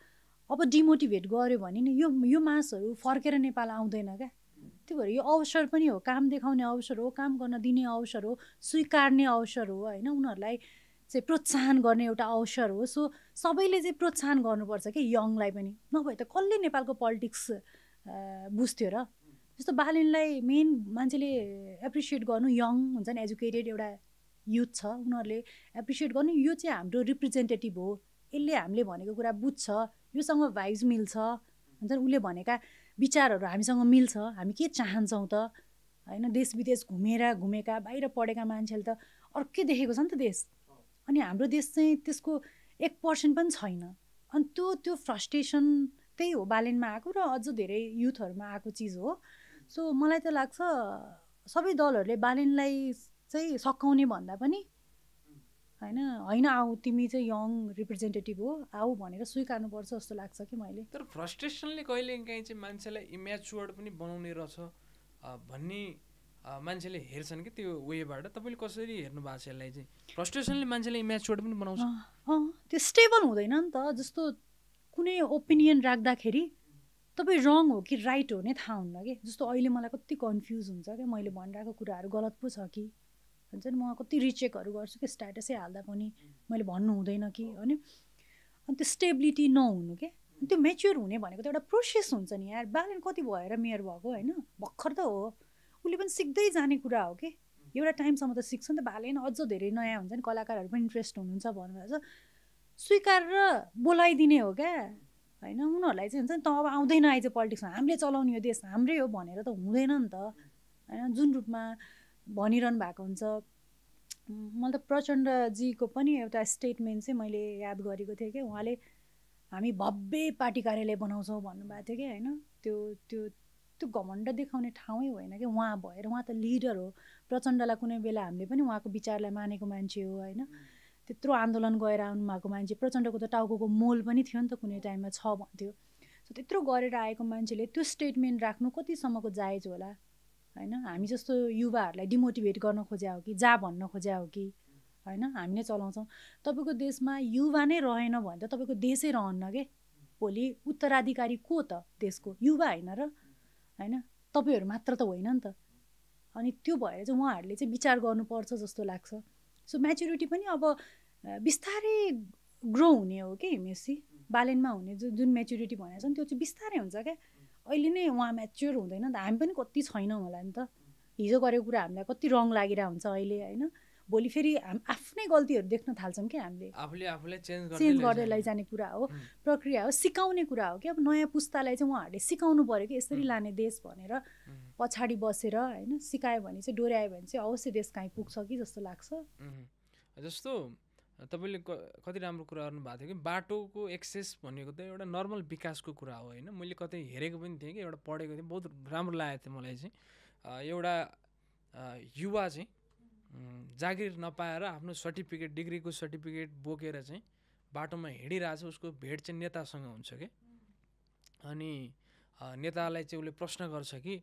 अब डिमोटिभेट गर्यो भने नि यो मासहरू फर्केर नेपाल आउँदैन क्या। त्यो भएर यो अवसर पनि हो, काम देखाउने अवसर हो, काम गर्न दिने अवसर हो, स्वीकार्ने अवसर हो होइन, उनीहरूलाई चाहिँ प्रोत्साहन गर्ने एउटा अवसर हो। सो सबैले चाहिँ प्रोत्साहन गर्नुपर्छ कि यङलाई पनि, नभए त कसले नेपालको पोलिटिक्स बुझ्थ्यो र। जस्तो बालेनलाई मेन मान्छेले एप्रिसिएट गर्नु यङ हुन्छ नि, एजुकेटेड एउटा युथ छ, उनीहरूले एप्रिसिएट गर्नु यो चाहिँ हाम्रो रिप्रेजेन्टेटिभ हो, यसले हामीले भनेको कुरा बुझ्छ, योसँग भाइब्स मिल्छ हुन्छ नि, उसले भनेका विचारहरू हामीसँग मिल्छ, हामी के चाहन्छौँ त होइन। देश विदेश घुमेका बाहिर पढेका मान्छेले त अर्कै देखेको छ नि त देश, अनि हाम्रो देश चाहिँ त्यसको 1% पनि छैन। अनि त्यो फ्रस्ट्रेसन त्यही हो बालेनमा आएको र अझ धेरै युथहरूमा आएको चिज हो। सो मलाई त लाग्छ सबै दलहरूले बालेनलाई चाहिँ सकाउने भन्दा पनि होइन आऊ तिमी चाहिँ यङ रिप्रेजेन्टेटिभ हो आऊ भनेर स्वीकार्नुपर्छ जस्तो लाग्छ कि मैले। तर फ्रस्ट्रेसनले कहिलेकाहीँ चाहिँ मान्छेलाई इम्याच्योर्ड पनि बनाउने रहेछ भन्ने मान्छेले हेर्छन् कि त्यो वेबाट। तपाईँले कसरी हेर्नु भएको छ यसलाई चाहिँ? फ्रस्ट्रेसनले मान्छेलाई इम्याच्योर्ड पनि बनाउँछ? त्यो स्टेबल हुँदैन नि त। जस्तो कुनै ओपिनियन राख्दाखेरि तपाईँ रङ हो कि राइट हो नै थाहा हुन्न कि। जस्तो अहिले मलाई कति कन्फ्युज हुन्छ क्या, मैले भनिरहेको कुराहरू गलत पो छ कि हुन्छ नि, म कति रिचेकहरू गर्छु कि स्ट्याटसै हाल्दा पनि मैले भन्नु हुँदैन कि होइन। अनि त्यो स्टेबिलिटी नहुनु के, त्यो मेच्योर हुने भनेको त एउटा प्रोसेस हुन्छ नि यार। बालेन कति भएर मेयर भएको होइन, भर्खर त हो, उसले पनि सिक्दै जाने कुरा हो कि एउटा टाइमसम्म त सिक्छ नि त, भालेन अझ धेरै नयाँ हुन्छ नि, कलाकारहरू पनि इन्ट्रेस्ट हुनुहुन्छ भन्नुभएको छ, स्वीकारेर बोलाइदिने हो क्या होइन। उनीहरूलाई चाहिँ हुन्छ नि त अब आउँदैन आइज पोलिटिक्समा, हामीले चलाउने यो देश हाम्रै हो भनेर त हुँदैन नि त होइन, जुन रूपमा भनिरहनु भएको हुन्छ। मैले त प्रचण्डजीको पनि एउटा स्टेटमेन्ट चाहिँ मैले याद गरेको थिएँ कि उहाँले हामी भव्य पार्टी कार्यालय बनाउँछौँ भन्नुभएको थियो कि होइन। त्यो त्यो त्यो घमण्ड देखाउने ठाउँै होइन कि उहाँ भएर, उहाँ त लिडर हो। प्रचण्डलाई कुनै बेला हामीले पनि उहाँको विचारलाई मानेको मान्छे हो होइन, त्यत्रो आन्दोलन गएर आउनुभएको मान्छे। प्रचण्डको त टाउको मोल पनि थियो नि त कुनै टाइममा छ भन्थ्यो। सो त्यत्रो गरेर आएको मान्छेले त्यो स्टेटमेन्ट राख्नु कतिसम्मको जायज होला होइन। हामी जस्तो युवाहरूलाई डिमोटिभेट गर्न खोज्या हो कि जा भन्न खोज्या हो कि होइन, हामी नै चलाउँछौँ। तपाईँको देशमा युवा नै रहेन भने त तपाईँको देशै रहन्न के। भोलि उत्तराधिकारी को त देशको? युवा होइन र होइन, तपाईँहरू मात्र त होइन नि त। अनि त्यो भएर चाहिँ उहाँहरूले चाहिँ विचार गर्नुपर्छ जस्तो लाग्छ। सो म्याच्युरिटी पनि अब बिस्तारै ग्रो हुने हो कि हिमेशजी, बालेनमा हुने जुन म्याच्युरिटी भनेको छ नि त्यो चाहिँ बिस्तारै हुन्छ क्या। अहिले नै उहाँ म्याच्योर हुँदैन नि त, हामी पनि कति छैनौँ होला नि त। हिजो गरेको कुरा हामीलाई कति रङ लागिरहेको हुन्छ अहिले होइन, भोलि फेरि हामी आफ्नै गल्तीहरू देख्न थाल्छौँ कि हामीले। आफूले चेन्ज गर्दै लैजाने कुरा हो, प्रक्रिया हो, सिकाउने कुरा हो कि। अब नयाँ पुस्तालाई चाहिँ उहाँहरूले सिकाउनु पऱ्यो कि यसरी लाने देश भनेर। पछाडि बसेर होइन सिकायो भने चाहिँ, डोर्यायो भने चाहिँ अवश्य देश कहीँ पुग्छ कि जस्तो लाग्छ। जस्तो तपाईँले कति राम्रो कुरा गर्नुभएको थियो कि बाटोको एक्सेस भनेको त एउटा नर्मल विकासको कुरा हो होइन। मैले कतै हेरेको पनि थिएँ कि एउटा पढेको थिएँ, बहुत राम्रो लागेको थियो मलाई चाहिँ। एउटा युवा चाहिँ जागिर नपाएर आफ्नो सर्टिफिकेट, डिग्रीको सर्टिफिकेट बोकेर चाहिँ बाटोमा हिँडिरहेछ, उसको भेट चाहिँ नेतासँग हुन्छ कि। अनि नेतालाई चाहिँ उसले प्रश्न गर्छ कि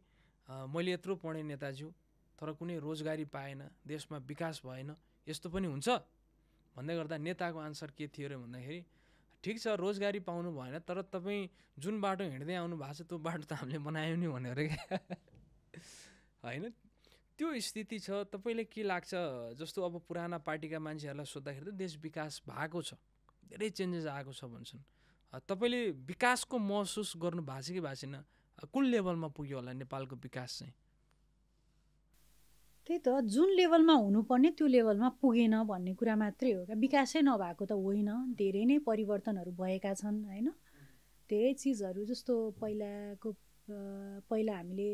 मैले यत्रो पढेँ नेताज्यू, तर कुनै रोजगारी पाएन, देशमा विकास भएन, यस्तो पनि हुन्छ भन्दै गर्दा नेताको आन्सर के थियो र भन्दाखेरि, ठिक छ रोजगारी पाउनु भएन, तर तपाईँ जुन बाटो हिँड्दै आउनु भएको छ त्यो बाटो त हामीले बनायौँ नि भनेर क्या होइन। त्यो स्थिति छ। तपाईँले के लाग्छ, जस्तो अब पुराना पार्टीका मान्छेहरूलाई सोद्धाखेरि त देश विकास भएको छ, धेरै चेन्जेस आएको छ भन्छन्। तपाईँले विकासको महसुस गर्नु भएको छ कि भएको छैन? कुन लेभलमा पुग्यो होला नेपालको विकास चाहिँ? त्यही त, जुन लेभलमा हुनुपर्ने त्यो लेभलमा पुगेन भन्ने कुरा मात्रै हो क्या। विकासै नभएको त होइन, धेरै नै परिवर्तनहरू भएका छन् होइन। धेरै चिजहरू जस्तो पहिला हामीले,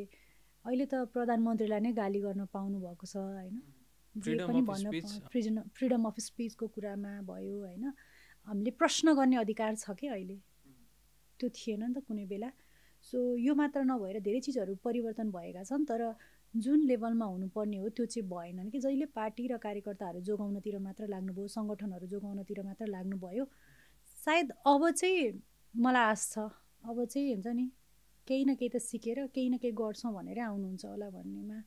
अहिले त प्रधानमन्त्रीलाई नै गाली गर्न पाउनु भएको छ होइन। जे पनि भन्न, फ्रिडम अफ स्पिचको कुरामा भयो होइन। हामीले प्रश्न गर्ने अधिकार छ कि अहिले, त्यो थिएन नि त कुनै बेला। सो यो मात्र नभएर धेरै चिजहरू परिवर्तन भएका छन्, तर जुन लेभलमा हुनुपर्ने हो त्यो चाहिँ भएनन् कि। जहिले पार्टी र कार्यकर्ताहरू जोगाउनतिर मात्र लाग्नुभयो, सङ्गठनहरू जोगाउनतिर मात्र लाग्नुभयो, सायद अब चाहिँ मलाई आश छ अब चाहिँ हुन्छ नि केही न केही त सिकेर केही न केही गर्छौँ भनेर आउनुहुन्छ होला भन्नेमा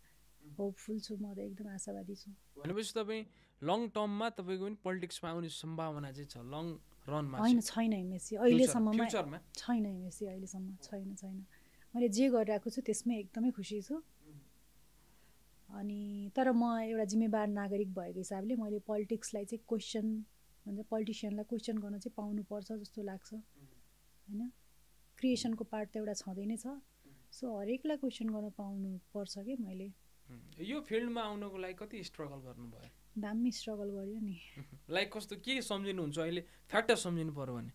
होपफुल छु। म त एकदम आशावादी छु। भनेपछि तपाईँ लङ टर्ममा तपाईँको पनि पोलिटिक्समा आउने सम्भावना चाहिँ छ, लङ रनमा? होइन, छैन हिमेशजी, अहिलेसम्म फ्युचरमा छैन हिमेशजी, अहिलेसम्म छैन। मैले जे गरिरहेको छु त्यसमै एकदमै खुसी छु। अनि तर म एउटा जिम्मेवार नागरिक भएको हिसाबले मैले पोलिटिक्सलाई चाहिँ क्वेसन भन्छ, पोलिटिसियनलाई क्वेसन गर्न चाहिँ पाउनुपर्छ जस्तो लाग्छ होइन। क्रिएसनको पार्ट त एउटा छँदै नै छ, सो हरेकलाई क्वेसन गर्न पाउनुपर्छ कि। मैले यो फिल्डमा आउनको लागि कति स्ट्रगल गर्नुभयो? दामी स्ट्रगल गर्यो नि। लाइक कस्तो के सम्झिनुहुन्छ अहिले, फ्याक्टर सम्झिनु पऱ्यो भने?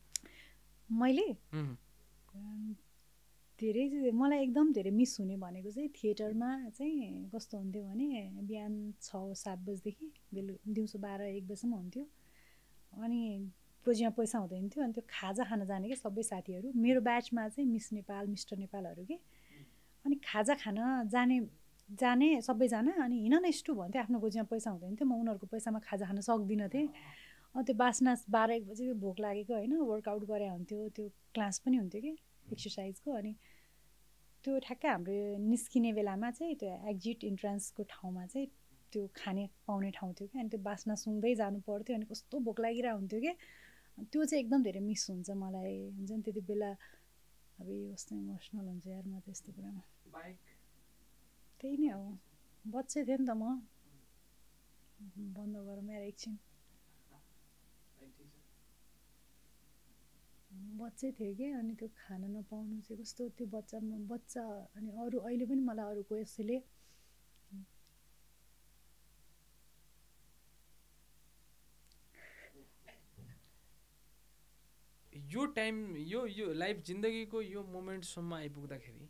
मैले धेरै मलाई एकदम धेरै मिस हुने भनेको चाहिँ थिएटरमा चाहिँ कस्तो हुन्थ्यो भने बिहान 6-7 बजीदेखि दिउँसो 12-1 बजीसम्म हुन्थ्यो। अनि गोजीमा पैसा हुँदैन थियो, अनि त्यो खाजा खान जाने कि सबै साथीहरू। मेरो ब्याचमा चाहिँ मिस नेपाल, मिस्टर नेपालहरू के। अनि खाजा खान जाने सबैजना, अनि हिँड न स्टु भन्थ्यो। आफ्नो गोजीमा पैसा हुँदैन थियो, म उनीहरूको पैसामा खाजा खान सक्दिनँ थिएँ। अनि त्यो बासना 12-1 बजी भोक लागेको होइन, वर्कआउट गरे हुन्थ्यो, त्यो क्लास पनि हुन्थ्यो कि एक्सर्साइजको। अनि त्यो ठ्याक्कै हाम्रो निस्किने बेलामा चाहिँ त्यो एक्जिट इन्ट्रान्सको ठाउँमा चाहिँ त्यो खाने पाउने ठाउँ थियो कि। अनि त्यो बासना सुँग्दै जानु पर्थ्यो, अनि कस्तो भोक लागिरहेको हुन्थ्यो कि। त्यो चाहिँ एकदम धेरै मिस हुन्छ मलाई। हुन्छ नि त्यति बेला अब कस्तो इमोसनल हुन्छ यार म त यस्तो कुरामा। त्यही नै हो, बच्चै थिएँ नि त म। बन्द गरौँ यार एकछिन, बच्चै थियो कि। अनि त्यो खान नपाउनु चाहिँ कस्तो, त्यो बच्चा अनि अरू अहिले पनि मलाई अरू कसैले यो टाइम यो लाइफ जिन्दगीको यो मोमेन्टसम्म आइपुग्दाखेरि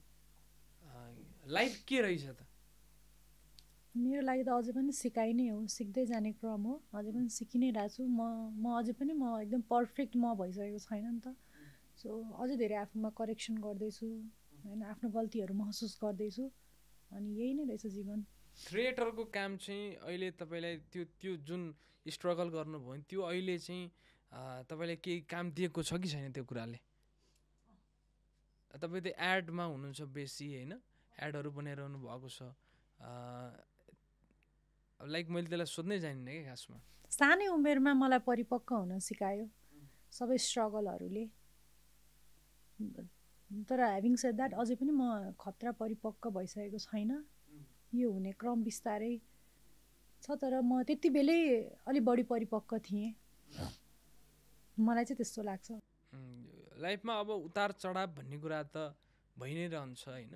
लाइफ के रहेछ त? मेरो लागि त अझै पनि सिकाइ नै हो, सिक्दै जाने क्रम हो, अझै पनि सिकि नै रहेको छु म अझै पनि म एकदम पर्फेक्ट म भइसकेको छैन नि त। सो अझै धेरै आफूमा करेक्सन गर्दैछु होइन, आफ्नो गल्तीहरू महसुस गर्दैछु, अनि यही नै रहेछ जीवन। क्रिएटरको काम चाहिँ अहिले तपाईँलाई त्यो जुन स्ट्रगल गर्नुभयो नि त्यो अहिले चाहिँ तपाईँलाई केही काम दिएको छ कि छैन त्यो कुराले? तपाईँ त एडमा हुनुहुन्छ बेसी होइन, एडहरू बनाइरहनु भएको छ, लाइक मैले त्यसलाई सोध्नै जानिनँ कि खासमा। सानै उमेरमा मलाई परिपक्व हुन सिकायो सबै स्ट्रगलहरूले, तर ह्याभिङ सेड द्याट अझै पनि म खतरा परिपक्व भइसकेको छैन, यो हुने क्रम बिस्तारै छ। तर म त्यति बेलै अलि बढी परिपक्व थिएँ, मलाई चाहिँ त्यस्तो लाग्छ। लाइफमा अब उतार चढाव भन्ने कुरा त भइ नै रहन्छ होइन।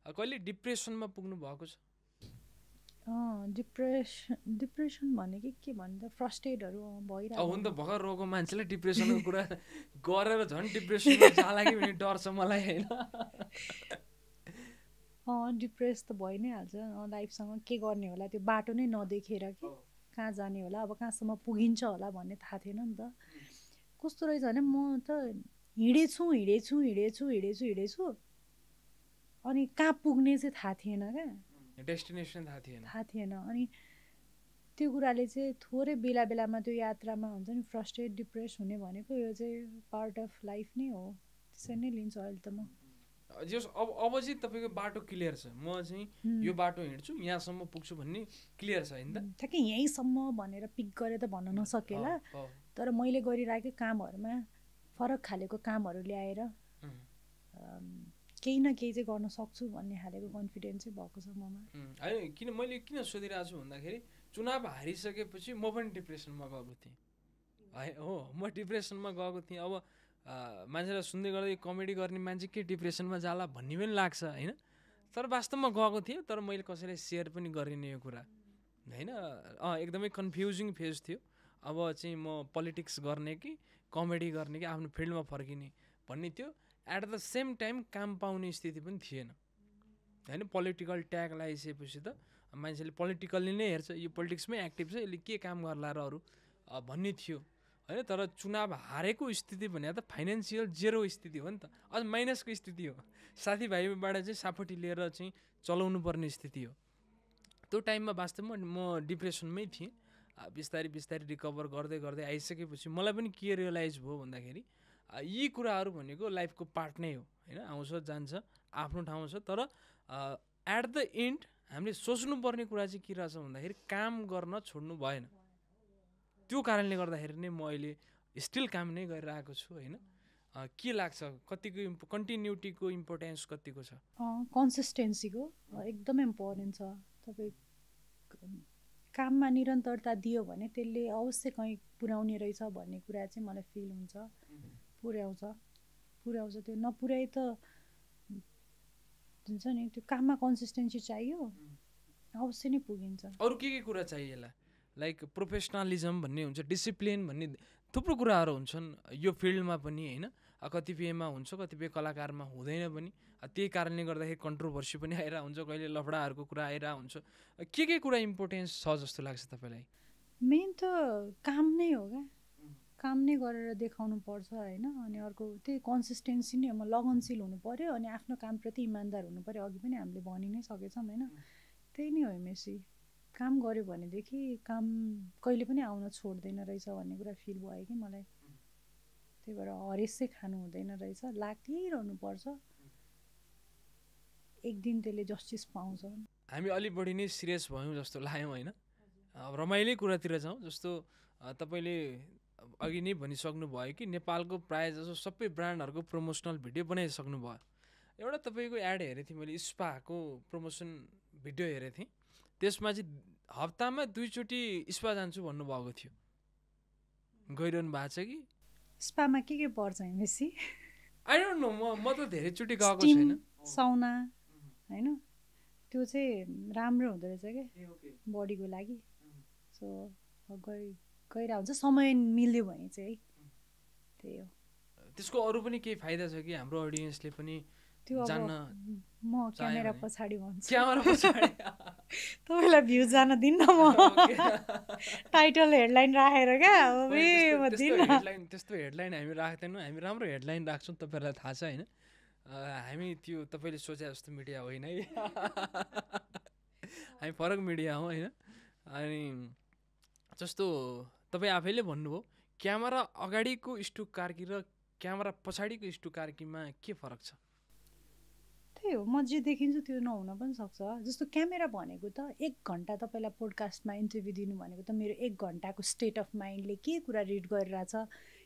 कहिले डिप्रेसनमा पुग्नु भएको छ? डिप्रेसन भने के भन्दा फ्रस्ट्रेटहरू भइरहेको हो नि त, भर्खर रोगको मान्छेलाई डिप्रेसनको कुरा गरेर झन् डिप्रेसनमा जाला कि भन्ने डर छ मलाई होइन। डिप्रेस त भइ नै हाल्छ, लाइफसँग के गर्ने होला त्यो बाटो नै नदेखेर कि कहाँ जाने होला, अब कहाँसम्म पुगिन्छ होला भन्ने थाहा थिएन नि त। कस्तो रहेछ भने म त हिँडेछु अनि कहाँ पुग्ने चाहिँ थाहा थिएन क्या, डेस्टिनेसन थाहा थिएन। अनि त्यो कुराले चाहिँ थोरै बेला बेलामा त्यो यात्रामा हुन्छ नि फ्रस्ट्रेट डिप्रेस हुने भनेको यो चाहिँ पार्ट अफ लाइफ नै हो, त्यसरी नै लिन्छु अहिले त म। जस अब चाहिँ तपाईँको बाटो क्लियर छ, म चाहिँ यो बाटो हिँड्छु यहाँसम्म पुग्छु भन्ने क्लियर छ होइन त? ठ्याक्कै यहीँसम्म भनेर पिक गरेर त भन्न नसकेला, तर मैले गरिरहेको कामहरूमा फरक खालेको कामहरू ल्याएर केही न केही चाहिँ गर्न सक्छु भन्ने खालेको कन्फिडेन्स चाहिँ भएको छ ममा। होइन, मैले किन सोधिरहेको छु भन्दाखेरि चुनाव हारिसकेपछि म पनि डिप्रेसनमा गएको थिएँ है। हो, म डिप्रेसनमा गएको थिएँ। अब मान्छेलाई सुन्दै गर्दै कमेडी गर्ने मान्छे के डिप्रेसनमा जाला भन्ने पनि लाग्छ होइन, तर वास्तवमा गएको थिएँ। तर मैले कसैलाई सेयर पनि गरिनँ यो कुरा होइन। एकदमै कन्फ्युजिङ फेज थियो। अब चाहिँ म पोलिटिक्स गर्ने कि कमेडी गर्ने कि आफ्नो फिल्डमा फर्किने भन्ने थियो। एट द सेम टाइम काम पाउने स्थिति पनि थिएन होइन। पोलिटिकल ट्याग लगाइसकेपछि त मान्छेले पोलिटिकल्ली नै हेर्छ, यो पोलिटिक्समै एक्टिभ छ यसले के काम गर्ला र अरू भन्ने थियो होइन। तर चुनाव हारेको स्थिति भने त फाइनेन्सियल जेरो स्थिति हो नि त, अझ माइनसको स्थिति हो। साथीभाइबाट चाहिँ सापट्टि लिएर चाहिँ चलाउनु पर्ने स्थिति हो। त्यो टाइममा वास्तवमा म डिप्रेसनमै थिएँ। बिस्तारै रिकभर गर्दै गर्दै आइसकेपछि मलाई पनि के रियलाइज भयो भन्दाखेरि यी कुराहरू भनेको लाइफको पार्ट नै हो होइन, आउँछ जान्छ आफ्नो ठाउँ छ। तर एट द एन्ड हामीले सोच्नुपर्ने कुरा चाहिँ के रहेछ भन्दाखेरि काम गर्न छोड्नु भएन। त्यो कारणले गर्दाखेरि नै म अहिले स्टिल काम नै गरिरहेको छु होइन। के लाग्छ कतिको कन्टिन्युटीको इम्पोर्टेन्स कतिको छ? कन्सिस्टेन्सीको एकदमै इम्पोर्टेन्ट छ। तपाईँ काममा निरन्तरता दियो भने त्यसले अवश्य कहीँ पुर्याउने रहेछ भन्ने कुरा चाहिँ मलाई फिल हुन्छ। पुर्याउँछ त्यो नपुर्याए त हुन्छ नि, त्यो काममा कन्सिस्टेन्सी चाहियो, अवश्य नै पुगिन्छ। अरू के कुरा चाहिएला? लाइक प्रोफेसनलिजम भन्ने हुन्छ, डिसिप्लिन भन्ने थुप्रो कुराहरू हुन्छन् यो फिल्डमा पनि होइन। कतिपयमा हुन्छ, कतिपय कलाकारमा हुँदैन पनि। त्यही कारणले गर्दाखेरि कन्ट्रोभर्सी पनि आइरहेको हुन्छ, कहिले लफडाहरूको कुरा आइरहेको हुन्छ। के कुरा इम्पोर्टेन्स छ जस्तो लाग्छ तपाईँलाई? मेन त काम नै हो क्या, काम नै गरेर देखाउनु पर्छ होइन। अनि अर्को त्यही कन्सिस्टेन्सी नै हो, लगनशील हुनु पऱ्यो अनि आफ्नो कामप्रति इमान्दार हुनु पऱ्यो। अघि पनि हामीले भनि नै सकेछौँ होइन, त्यही नै हो एमएससी। काम गऱ्यो भनेदेखि काम कहिले पनि आउन छोड्दैन रहेछ भन्ने कुरा फिल भयो कि मलाई। त्यही भएर हरेस चाहिँ खानु हुँदैन रहेछ, लागिरहनु पर्छ, एक दिन त्यसले जस्टिस पाउँछ। हामी अलि बढी नै सिरियस भयौँ जस्तो लाग्यो होइन। रमाइलो कुरातिर जाउँ। जस्तो तपाईँले अघि नै भनिसक्नु भयो कि नेपालको प्रायः जसो सबै ब्रान्डहरूको प्रमोसनल भिडियो बनाइसक्नु भयो। एउटा तपाईँको एड हेरेको थिएँ मैले, स्पाको प्रमोसन भिडियो हेरेको थिएँ। त्यसमा चाहिँ हप्तामा 2 चोटि स्पा जान्छु भन्नुभएको थियो। गइरहनु भएको छ कि? स्पामा के पर्छ बेसी? आई डोन्ट नो, म त धेरैचोटि गएको छैन। साउना होइन, त्यो चाहिँ राम्रो हुँदो रहेछ क्या बडीको लागि। सो गइरहेको हुन्छ, समय मिल्यो भने चाहिँ त्यही हो। त्यसको अरू पनि केही फाइदा छ कि हाम्रो अडियन्सले पनि त्यो अब जान्न म क्यामेरा भने? पछाडि भन्छु क्यामेरा पछाडि तपाईँलाई भ्यू जान दिन्न म टाइटल हेडलाइन राखेर क्या अब म दिन्न त्यस्तो हेडलाइन हामी राख्दैनौँ हामी राम्रो हेडलाइन राख्छौँ तपाईँहरूलाई थाहा छ होइन हामी त्यो तपाईँले सोचे जस्तो मिडिया होइन है हामी फरक मिडिया हौँ होइन अनि जस्तो तपाईँ आफैले भन्नुभयो क्यामेरा अगाडिको स्टुक कार्की र क्यामेरा पछाडिको स्टुक कार्कीमा के फरक छ त्यही हो म जे देखिन्छु त्यो नहुन पनि सक्छ जस्तो क्यामेरा भनेको त 1 घन्टा तपाईँलाई पोडकास्टमा इन्टरभ्यू दिनु भनेको त मेरो 1 घन्टाको स्टेट अफ माइन्डले के कुरा रिड गरिरहेछ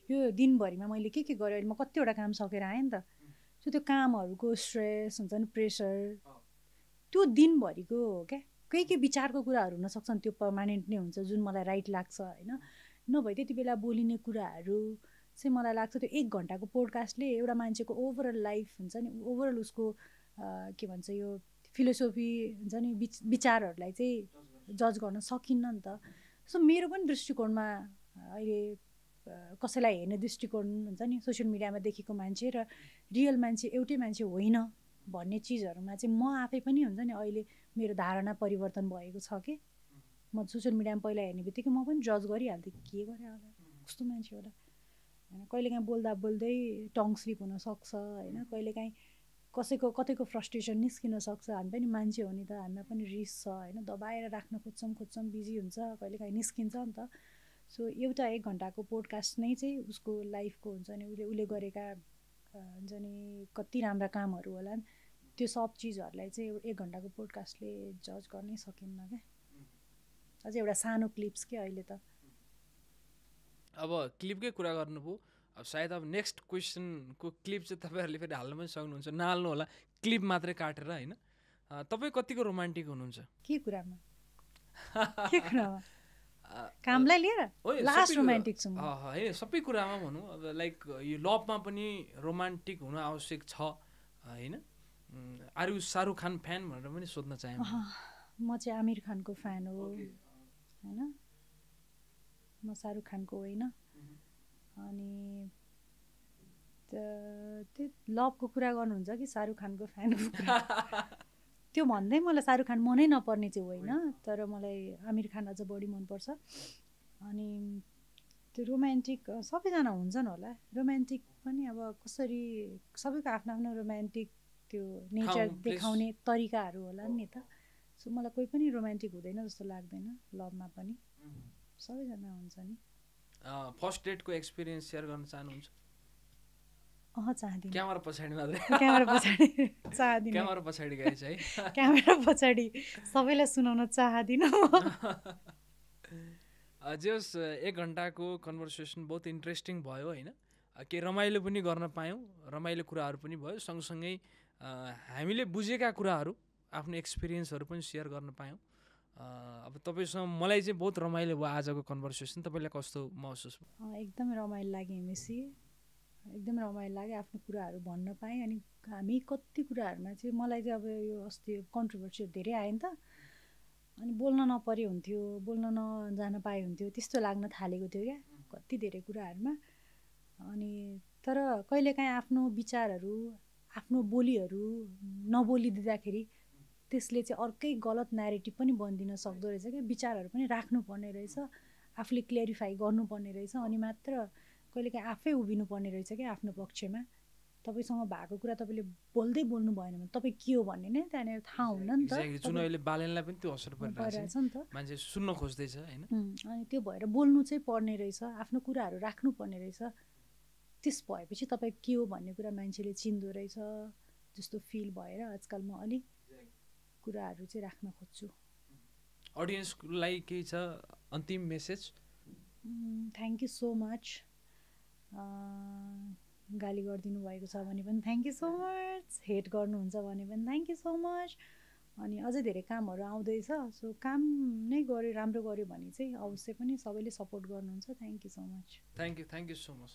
यो दिनभरिमा मैले के गरेँ अहिले म कतिवटा काम सकेर आएँ नि त सो त्यो कामहरूको स्ट्रेस हुन्छ नि प्रेसर त्यो दिनभरिको हो क्या केही विचारको कुराहरू हुनसक्छ नि त्यो पर्मानेन्ट नै हुन्छ जुन मलाई राइट लाग्छ होइन नभए त्यति बेला बोलिने कुराहरू चाहिँ मलाई लाग्छ त्यो 1 घन्टाको पोडकास्टले एउटा मान्छेको ओभरअल लाइफ हुन्छ नि ओभरअल उसको के भन्छ यो फिलोसोफी हुन्छ नि विचारहरूलाई चाहिँ जज गर्न सकिन्न नि त सो मेरो पनि दृष्टिकोणमा अहिले कसैलाई हेर्ने दृष्टिकोण हुन्छ नि सोसियल मिडियामा देखेको मान्छे र रियल मान्छे एउटै मान्छे होइन भन्ने चिजहरूमा चाहिँ म आफै पनि हुन्छ नि अहिले मेरो धारणा परिवर्तन भएको छ कि म सोसियल मिडियामा पहिला हेर्ने बित्तिकै म पनि जज गरिहाल्थेँ के गरे होला कस्तो मान्छे होला होइन कहिलेकाहीँ बोल्दा बोल्दै टङ स्लिप हुनसक्छ होइन कहिलेकाहीँ कतैको फ्रस्ट्रेसन निस्किन सक्छ हामी पनि मान्छे हो नि त हामीमा पनि रिस छ होइन दबाएर राख्न खोज्छौँ बिजी हुन्छ कहिलेकाहीँ निस्किन्छ नि त सो एउटा 1 घन्टाको पोडकास्ट नै चाहिँ उसको लाइफको हुन्छ नि उसले गरेका हुन्छ नि कति राम्रा कामहरू होला नि त्यो सब चिजहरूलाई चाहिँ 1 घन्टाको पोडकास्टले जज गर्नै सकिन्न क्या अझै एउटा सानो क्लिप्स के अहिले त अब क्लिपकै कुरा गर्नुभयो अब सायद अब नेक्स्ट क्वेसनको क्लिप चाहिँ तपाईँहरूले फेरि हाल्न पनि सक्नुहुन्छ नहाल्नु होला क्लिप मात्रै काटेर होइन तपाईँ कतिको रोमान्टिक हुनुहुन्छ के कुरामा कामलाई लिएर लास्ट रोमान्टिक छु म होइन सबै कुरामा भनौँ अब लाइक यो लभमा पनि रोमान्टिक हुन आवश्यक छ होइन are you Shahrukh Khan fan भनेर पनि सोध्न चाहे म चाहिँ आमिर खानको फ्यान हो होइन म शाहरुख खानको होइन अनि त्यो लभको कुरा गर्नुहुन्छ कि शाहरुख खानको फ्यानको कुरा त्यो भन्दै मलाई शाहरुख खान मनै नपर्ने चाहिँ होइन तर मलाई आमिर खान अझ बढी मनपर्छ अनि त्यो रोमान्टिक सबैजना हुन्छन् होला रोमान्टिक पनि अब कसरी सबैको आफ्नो आफ्नो रोमान्टिक त्यो नेचर देखाउने तरिकाहरू होला नि त सो मलाई कोही पनि रोमान्टिक हुँदैन जस्तो लाग्दैन लभमा पनि सबैजना हुन्छ नि फर्स्ट डेटको एक्सपिरियन्स सेयर गर्न चाहनुहुन्छ चाहदिनँ क्यामेरा पछाडि मात्रै क्यामेरा पछाडि चाहदिनँ क्यामेरा पछाडि गएछ है क्यामेरा पछाडि सबैलाई सुनाउन चाहदिनँ जे होस् 1 घन्टाको कन्भर्सेसन बहुत इन्ट्रेस्टिङ भयो होइन के रमाइलो पनि गर्न पायौँ रमाइलो कुराहरू पनि भयो सँगसँगै हामीले बुझेका कुराहरू आफ्नो एक्सपिरियन्सहरू पनि सेयर गर्न पायौँ अब तपाईँसँग मलाई चाहिँ बहुत रमाइलो भयो आजको कन्भर्सेसन तपाईँलाई कस्तो महसुस भयो एकदमै रमाइलो लाग्यो हिमेशी एकदमै रमाइलो लाग्यो आफ्नो कुराहरू भन्न पाएँ अनि हामी कति कुराहरूमा चाहिँ मलाई चाहिँ अब यो अस्ति कन्ट्रोभर्सीहरू धेरै आयो नि त अनि बोल्न नपरे हुन्थ्यो बोल्न नजान पाए हुन्थ्यो त्यस्तो लाग्न थालेको थियो क्या कति धेरै कुराहरूमा अनि तर कहिलेकाहीँ आफ्नो विचारहरू आफ्नो बोलीहरू नबोलिदिँदाखेरि त्यसले चाहिँ अर्कै गलत न्यारेटिभ पनि बनिदिन सक्दो रहेछ क्या विचारहरू पनि राख्नुपर्ने रहेछ आफूले क्ल्यारिफाई गर्नुपर्ने रहेछ अनि मात्र कहिलेकाहीँ आफै उभिनुपर्ने रहेछ क्या आफ्नो पक्षमा तपाईँसँग भएको कुरा तपाईँले बोल्दै बोल्नु भएन भने तपाईँ के हो भन्ने नै त्यहाँनिर थाहा हुन्न नि त जुन अहिले बालनलाई पनि त्यो असर परिरहेछ नि त मान्छे सुन्न खोज्दैछ होइन अनि त्यो भएर बोल्नु चाहिँ पर्ने रहेछ आफ्नो कुराहरू राख्नुपर्ने रहेछ त्यस भएपछि तपाईँ के हो भन्ने कुरा मान्छेले चिन्दो रहेछ जस्तो फिल भएर आजकल म अलिक कुराहरू चाहिँ राख्न खोज्छु अडियन्सलाई केही छ अन्तिम message thank you so much गाली गरिदिनु भएको छ भने पनि thank you so much hate गर्नुहुन्छ भने पनि थ्याङ्क यू सो मच अनि अझै धेरै कामहरू आउँदैछ सो काम नै गऱ्यो राम्रो गऱ्यो भने चाहिँ अवश्य पनि सबैले सपोर्ट गर्नुहुन्छ thank you so much thank you so much